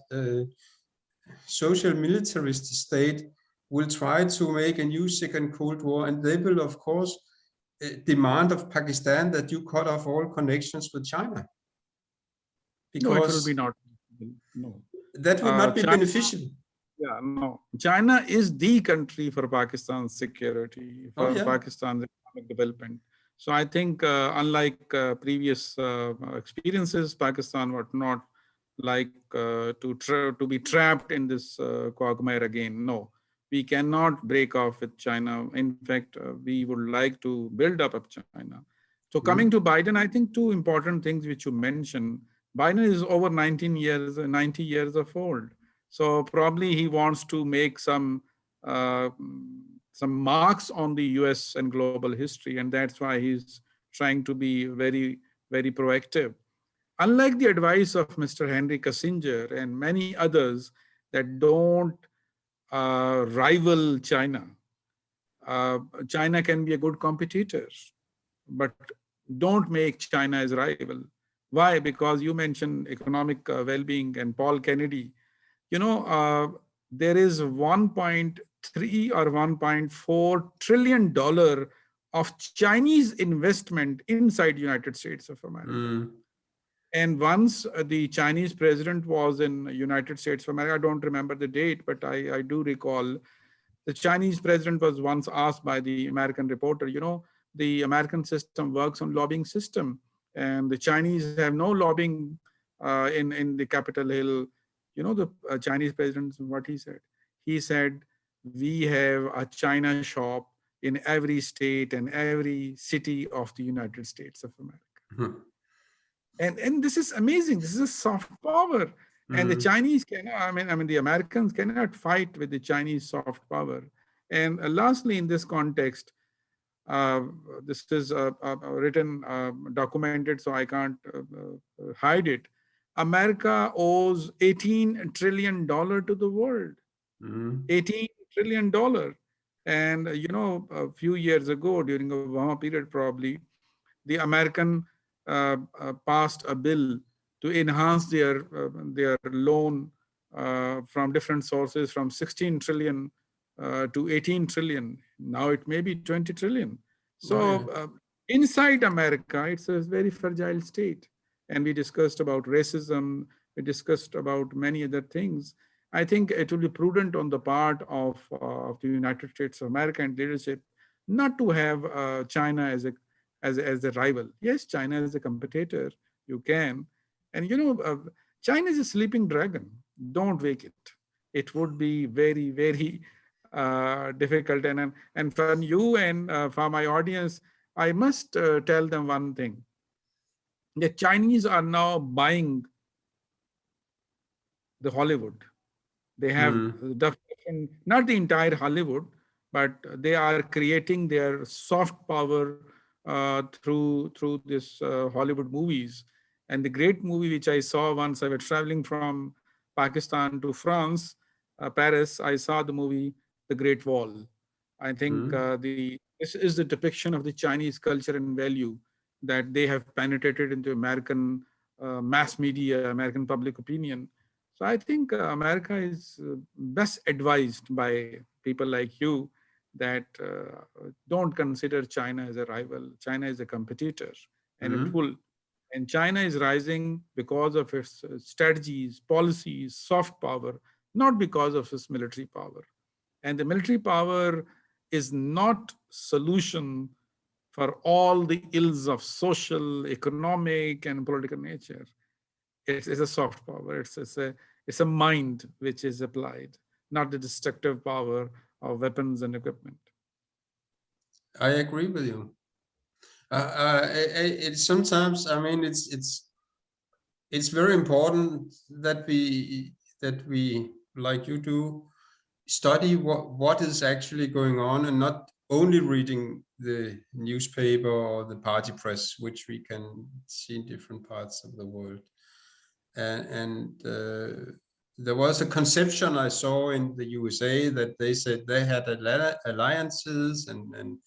social militarist state will try to make a new second Cold War, and they will, of course, demand of Pakistan that you cut off all connections with China. Because no, it will be not. No. That would not be China, beneficial. yeah, no. China is the country for Pakistan's security, Oh for yeah. Pakistan's economic development. So I think, unlike previous experiences, Pakistan would not like to be trapped in this quagmire again. No, we cannot break off with China. In fact, we would like to build up China. So coming to Biden, I think two important things which you mentioned. Biden is over 90 years of old. So probably he wants to make uh, some marks on the US and global history, and that's why he's trying to be very, very proactive. Unlike the advice of Mr. Henry Kissinger and many others that don't rival China, China can be a good competitor, but don't make China as rival. Why? Because you mentioned economic well-being and Paul Kennedy. You know, there is 1.3 or 1.4 trillion dollar of Chinese investment inside United States of America. And once the Chinese president was in United States of America, I don't remember the date, but I do recall the Chinese president was once asked by the American reporter, you know, the American system works on lobbying system, and the Chinese have no lobbying in the Capitol Hill. You know, the Chinese president, what he said? He said, we have a China shop in every state and every city of the United States of America. And this is amazing. This is a soft power. And the Chinese cannot, I mean, the Americans cannot fight with the Chinese soft power. And lastly, in this context, this is written, documented, so I can't hide it. America owes $18 trillion to the world. $18 trillion. And, you know, a few years ago, during the Obama period, probably, the American passed a bill to enhance their loan from different sources from 16 trillion to 18 trillion. Now it may be 20 trillion. So inside America, it's a very fragile state. And we discussed about racism. We discussed about many other things. I think it will be prudent on the part of the United States of America and leadership not to have China as a rival. Yes, China is a competitor. You can. And, you know, China is a sleeping dragon. Don't wake it. It would be very, very difficult. And for you and for my audience, I must tell them one thing. The Chinese are now buying the Hollywood. They have not the entire Hollywood, but they are creating their soft power through this Hollywood movies. And the great movie which I saw once I was traveling from Pakistan to France, Paris, I saw the movie The Great Wall. I think this is the depiction of the Chinese culture and value that they have penetrated into American mass media, American public opinion. So I think America is best advised by people like you that don't consider China as a rival. China is a competitor, and it will. And China is rising because of its strategies, policies, soft power, not because of its military power. And the military power is not solution for all the ills of social, economic, and political nature. It's a soft power. It's a mind which is applied, not the destructive power of weapons and equipment. I agree with you. It's sometimes, I mean, it's very important that we like you do study what is actually going on and not only reading the newspaper or the party press, which we can see in different parts of the world. And there was a conception I saw in the USA that they said they had alliances and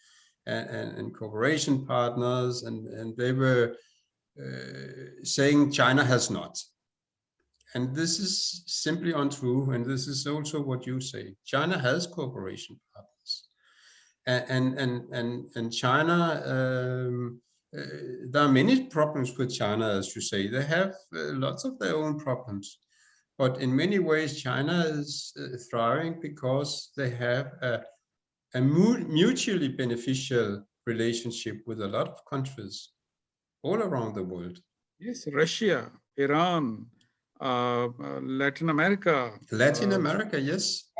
cooperation partners, and they were saying China has not. And this is simply untrue, and this is also what you say. China has cooperation partners, and China. There are many problems with China, as you say. They have lots of their own problems, But in many ways, China is thriving because they have a mutually beneficial relationship with a lot of countries all around the world. Yes, Russia, Iran, Latin America, Latin America, yes.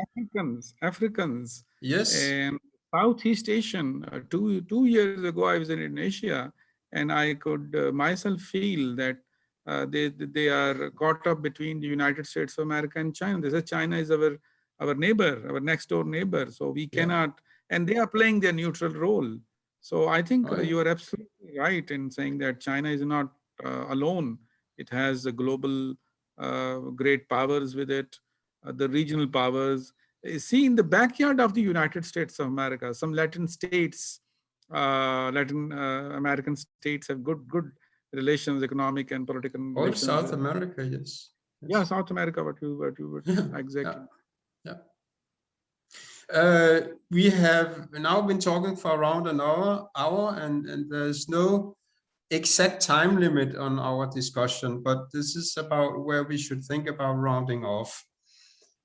Africans, Yes. and Southeast Asian. Two years ago, I was in Indonesia, and I could myself feel that they are caught up between the United States of America and China. They say China is our neighbor, our next door neighbor. So we Yeah. cannot, and they are playing their neutral role. So I think Oh, yeah. you are absolutely right in saying that China is not alone. It has a global great powers with it, the regional powers. See, in the backyard of the United States of America, some Latin American states have good relations, economic and political All relations South with. America, yes. Yeah, Yes. South America. What you would Yeah. exactly. Yeah. We have now been talking for around an hour, and there's no exact time limit on our discussion, but this is about where we should think about rounding off.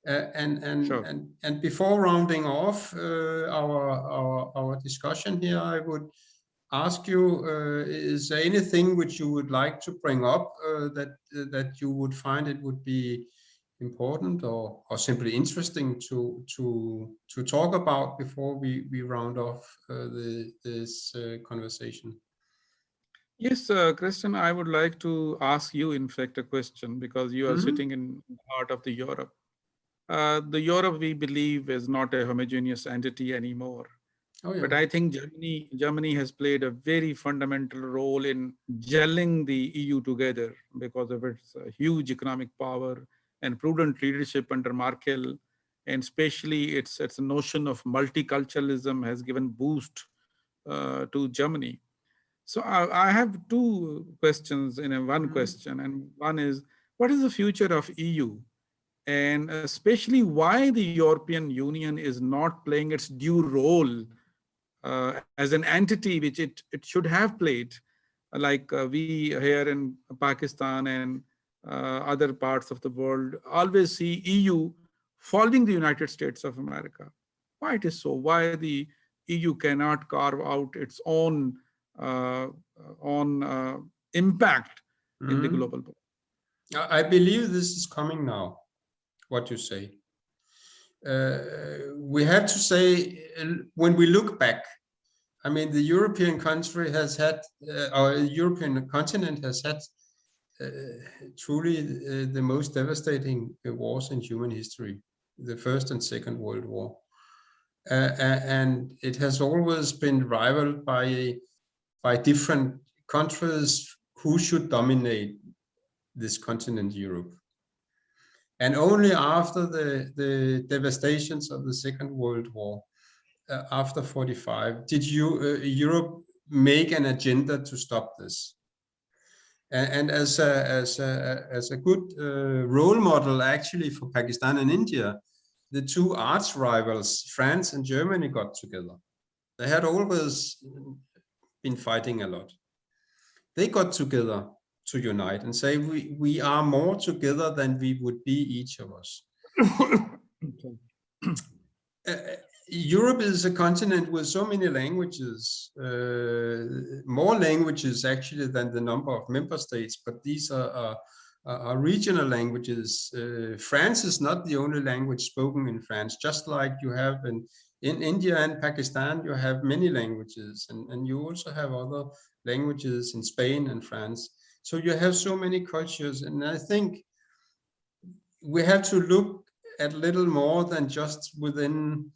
Sure. And before rounding off our discussion here, I would ask you: is there anything which you would like to bring up that you would find it would be important or simply interesting to talk about before we round off this conversation? Yes, Christian, I would like to ask you, in fact, a question because you are Mm-hmm. sitting in the heart of the Europe. The Europe, we believe, is not a homogeneous entity anymore. Oh yeah. But I think Germany has played a very fundamental role in gelling the EU together because of its huge economic power and prudent leadership under Merkel, and especially its notion of multiculturalism has given boost to Germany. So I have two questions in one Mm-hmm. question, and one is, what is the future of EU? And especially why the European Union is not playing its due role as an entity which it should have played, like we here in Pakistan and other parts of the world always see EU following the United States of America. Why it is so? Why the EU cannot carve out its uh, own impact in the Mm-hmm. global world? I believe this is coming now. What you say? We have to say, when we look back, I mean, the European country has had, our European continent has had uh, truly the most devastating wars in human history, the First and Second World War. And it has always been rivaled by different countries who should dominate this continent, Europe. And only after the devastations of the Second World War, after 45, did Europe make an agenda to stop this. And as a good role model, actually, for Pakistan and India, the two arch rivals, France and Germany, got together. They had always been fighting a lot. They got together to unite and say, we are more together than we would be, each of us. Europe is a continent with so many languages, more languages actually than the number of member states, but these are regional languages. France is not the only language spoken in France, just like you have in India and Pakistan, you have many languages, and you also have other languages in Spain and France. So you have so many cultures, and I think we have to look at little more than just within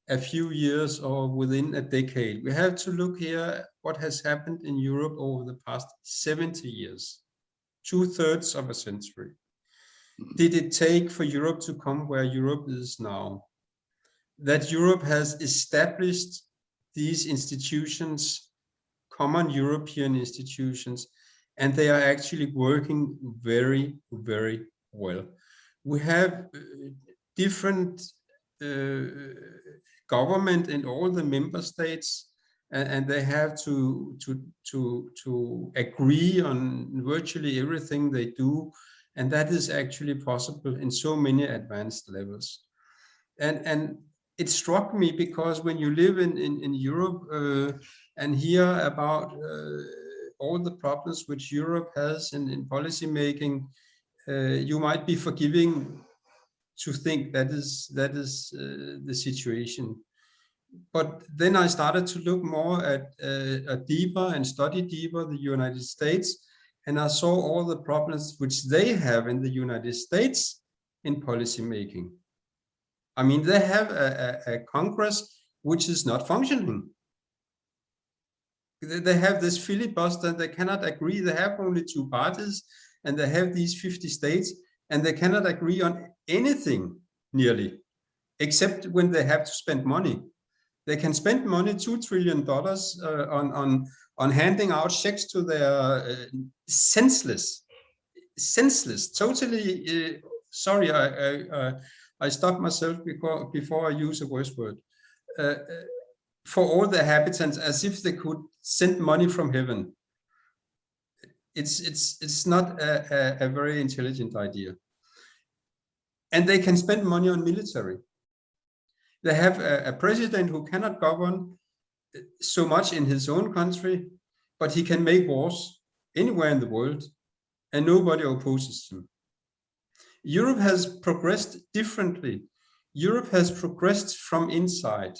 a few years or within a decade. We have to look here what has happened in Europe over the past 70 years, 2/3 of a century. Did it take for Europe to come where Europe is now? That Europe has established these institutions, common European institutions, and they are actually working very, very well. We have different government in all the member states, and they have to agree on virtually everything they do, And that is actually possible in so many advanced levels. And it struck me because when you live in Europe and hear about all the problems which Europe has in policy making, you might be forgiving to think that is the situation. But then I started to look more at deeper and study deeper the United States, and I saw all the problems which they have in the United States in policy making. I mean, they have a Congress which is not functioning. They have this filibuster, they cannot agree. They have only two parties, and they have these 50 states, and they cannot agree on anything nearly, except when they have to spend money. They can spend money, $2 trillion on handing out checks to their senseless, totally. Sorry, I stopped myself before I use a worse word. For all the inhabitants, as if they could send money from heaven. It's not a very intelligent idea. And they can spend money on military. They have a president who cannot govern so much in his own country, but he can make wars anywhere in the world, and nobody opposes him. Europe has progressed differently. Europe has progressed from inside,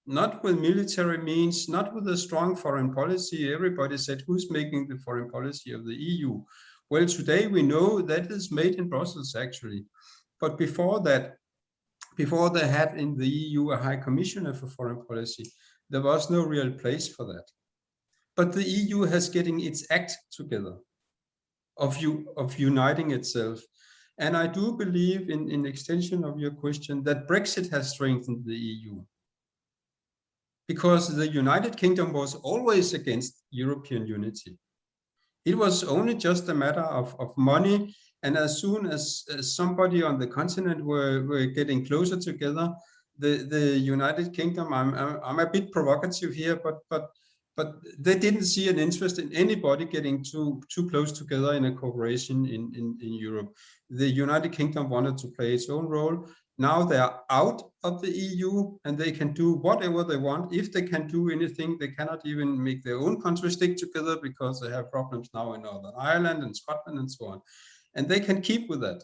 not with military means, not with a strong foreign policy. Everybody said, who's making the foreign policy of the EU? Well, today we know that is made in Brussels, actually. But before that, before they had in the EU a high commissioner for foreign policy, there was no real place for that. But the EU has getting its act together of uniting itself. And I do believe in extension of your question that Brexit has strengthened the EU. Because the United Kingdom was always against European unity. It was only just a matter of money. And as soon as somebody on the continent were getting closer together, the United Kingdom, I'm a bit provocative here, but they didn't see an interest in anybody getting too close together in a cooperation in Europe. The United Kingdom wanted to play its own role. Now they are out of the EU and they can do whatever they want. If they can do anything, they cannot even make their own country stick together because they have problems now in Northern Ireland and Scotland and so on. And they can keep with that.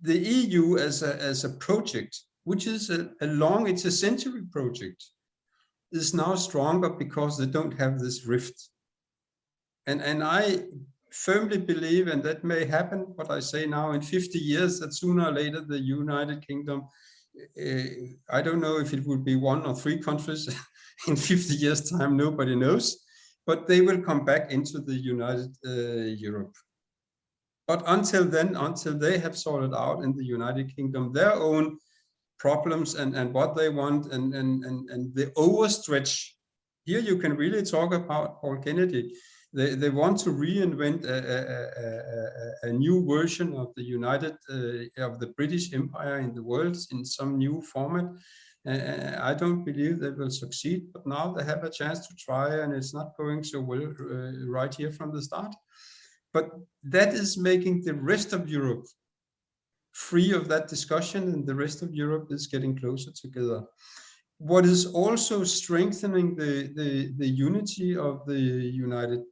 The EU as a project, which is it's a century project, is now stronger because they don't have this rift. And I firmly believe, and that may happen, what I say now, in 50 years, that sooner or later the United Kingdom, I don't know if it will be 1 or 3 countries in 50 years time, nobody knows, but they will come back into the United Europe. But until then, until they have sorted out in the United Kingdom their own problems and what they want and the overstretch, here you can really talk about Paul Kennedy. They want to reinvent a new version of the of the British Empire in the world in some new format. I don't believe they will succeed, but now they have a chance to try, and it's not going so well right here from the start. But that is making the rest of Europe free of that discussion, and the rest of Europe is getting closer together. What is also strengthening the unity of the United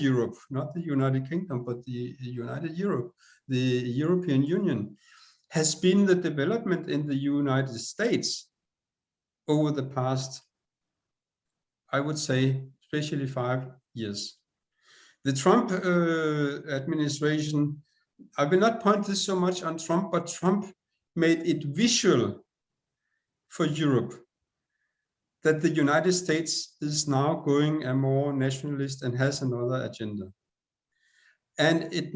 Europe, not the United Kingdom, but the United Europe, the European Union, has been the development in the United States over the past, I would say, especially 5 years. The Trump administration, I will not point this so much on Trump, but Trump made it visual for Europe that the United States is now going a more nationalist and has another agenda. And it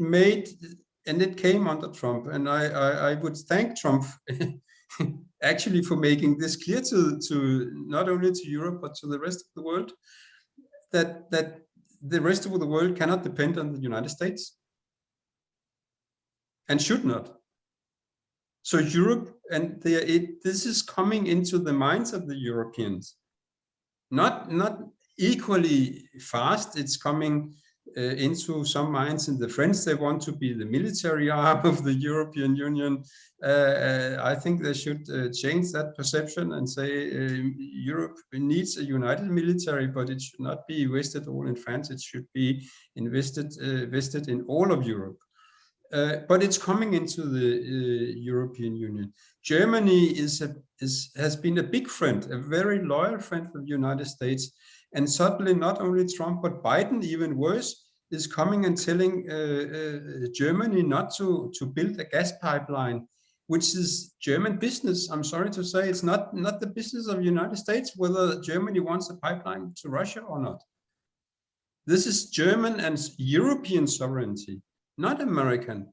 came under Trump. And I would thank Trump actually for making this clear to not only to Europe, but to the rest of the world, that the rest of the world cannot depend on the United States and should not. So Europe, and this is coming into the minds of the Europeans, not equally fast. It's coming into some minds in the French, they want to be the military arm of the European Union. I think they should change that perception and say Europe needs a united military, but it should not be invested all in France. It should be invested in all of Europe. But it's coming into the European Union. Germany has been a big friend, a very loyal friend of the United States. And suddenly, not only Trump, but Biden, even worse, is coming and telling Germany not to build a gas pipeline, which is German business. I'm sorry to say, it's not the business of the United States whether Germany wants a pipeline to Russia or not. This is German and European sovereignty, not American.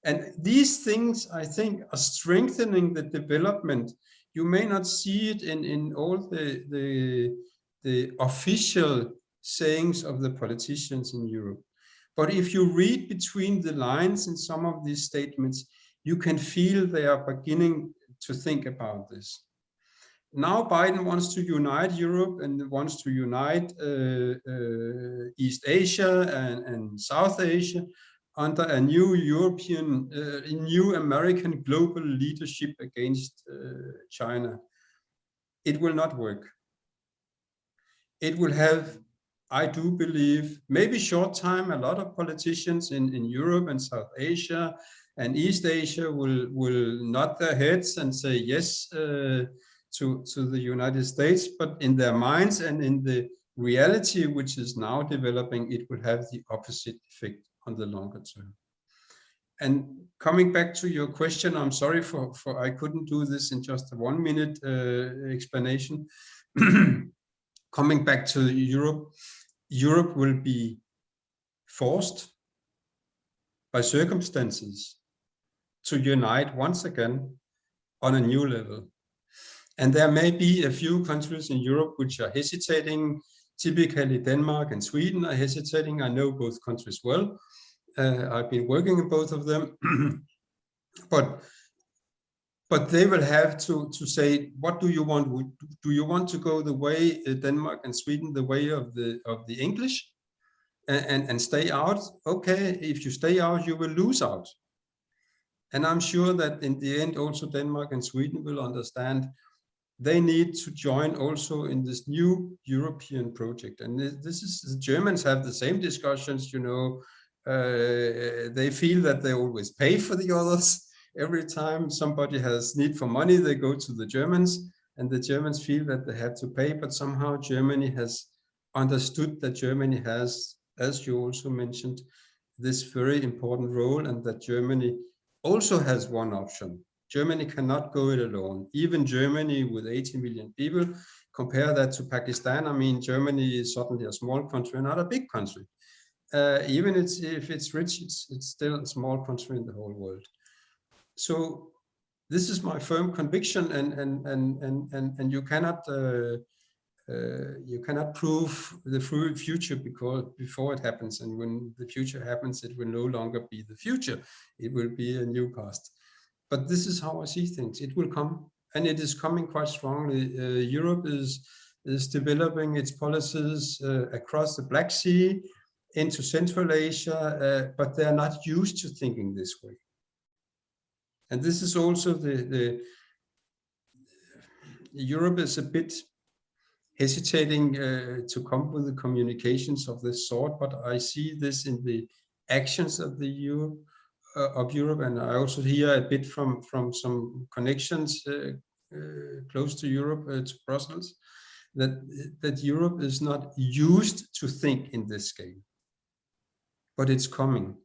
And these things, I think, are strengthening the development. You may not see it in all the official sayings of the politicians in Europe. But if you read between the lines in some of these statements, you can feel they are beginning to think about this. Now Biden wants to unite Europe and wants to unite East Asia and South Asia under a new European, new American global leadership against China. It will not work. It will have, I do believe, maybe short time, a lot of politicians in Europe and South Asia and East Asia will nod their heads and say yes to the United States, but in their minds and in the reality which is now developing, it will have the opposite effect on the longer term. And coming back to your question, I'm sorry for I couldn't do this in just a 1 minute explanation. Coming back to Europe, Europe will be forced by circumstances to unite once again on a new level. And there may be a few countries in Europe which are hesitating. Typically Denmark and Sweden are hesitating. I know both countries well. I've been working in both of them. But they will have to say, what do you want? Do you want to go the way Denmark and Sweden, the way of the English, and stay out? Okay, if you stay out, you will lose out. And I'm sure that in the end, also Denmark and Sweden will understand they need to join also in this new European project. And this is, the Germans have the same discussions, you know, they feel that they always pay for the others. Every time somebody has need for money, they go to the Germans, and the Germans feel that they have to pay, but somehow Germany has understood that Germany has, as you also mentioned, this very important role, and that Germany also has one option. Germany cannot go it alone. Even Germany with 80 million people, compare that to Pakistan. I mean, Germany is suddenly a small country, not a big country. Even if it's rich, it's still a small country in the whole world. So this is my firm conviction, and you cannot prove the future before it happens, and when the future happens, it will no longer be the future. It will be a new past. But this is how I see things. It will come, and it is coming quite strongly. Europe is developing its policies across the Black Sea into Central Asia, but they are not used to thinking this way. And this is also Europe is a bit hesitating to come with the communications of this sort, but I see this in the actions of the Europe, and I also hear a bit from some connections close to Europe, to Brussels, that Europe is not used to think in this scale, but it's coming.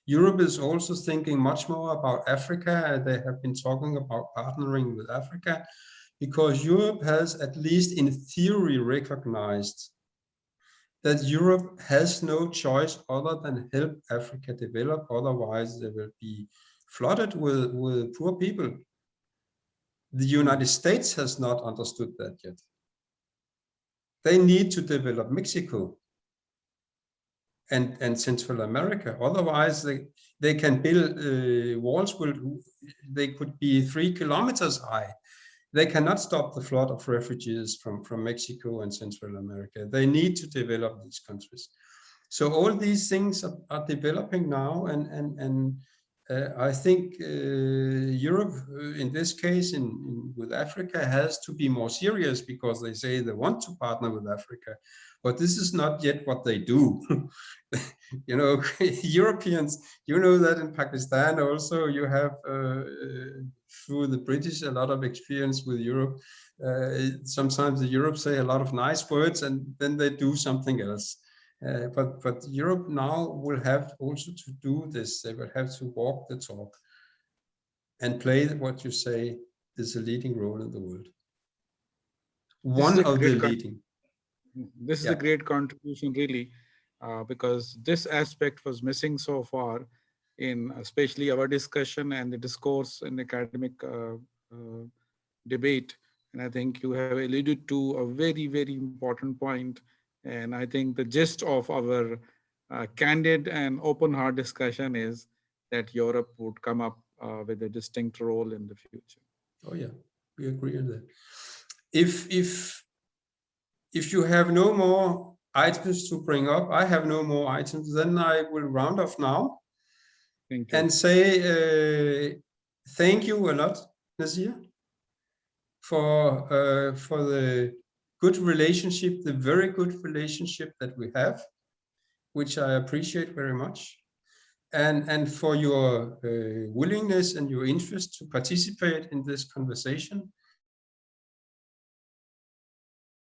Europe is also thinking much more about Africa. They have been talking about partnering with Africa, because Europe has, at least in theory, recognized that Europe has no choice other than help Africa develop. Otherwise, they will be flooded with poor people. The United States has not understood that yet. They need to develop Mexico and Central America. Otherwise, they can build walls. They could be 3 kilometers high. They cannot stop the flood of refugees from Mexico and Central America. They need to develop these countries. So all these things are developing now, and I think Europe, in this case, with Africa, has to be more serious, because they say they want to partner with Africa, but this is not yet what they do. You know, Europeans, you know that in Pakistan also you have, through the British, a lot of experience with Europe. Sometimes the Europe say a lot of nice words and then they do something else. But Europe now will have also to do this. They will have to walk the talk and play what you say is a leading role in the world. This is One a of the great leading. This is Yeah. a great contribution, really, because this aspect was missing so far in especially our discussion and the discourse in academic debate. And I think you have alluded to a very, very important point. And I think the gist of our candid and open heart discussion is that Europe would come up with a distinct role in the future. Oh yeah, we agree on that. If you have no more items to bring up, I have no more items, then I will round off now. Thank you. And say thank you a lot, Nazir, for the good relationship, the very good relationship that we have, which I appreciate very much, and for your willingness and your interest to participate in this conversation.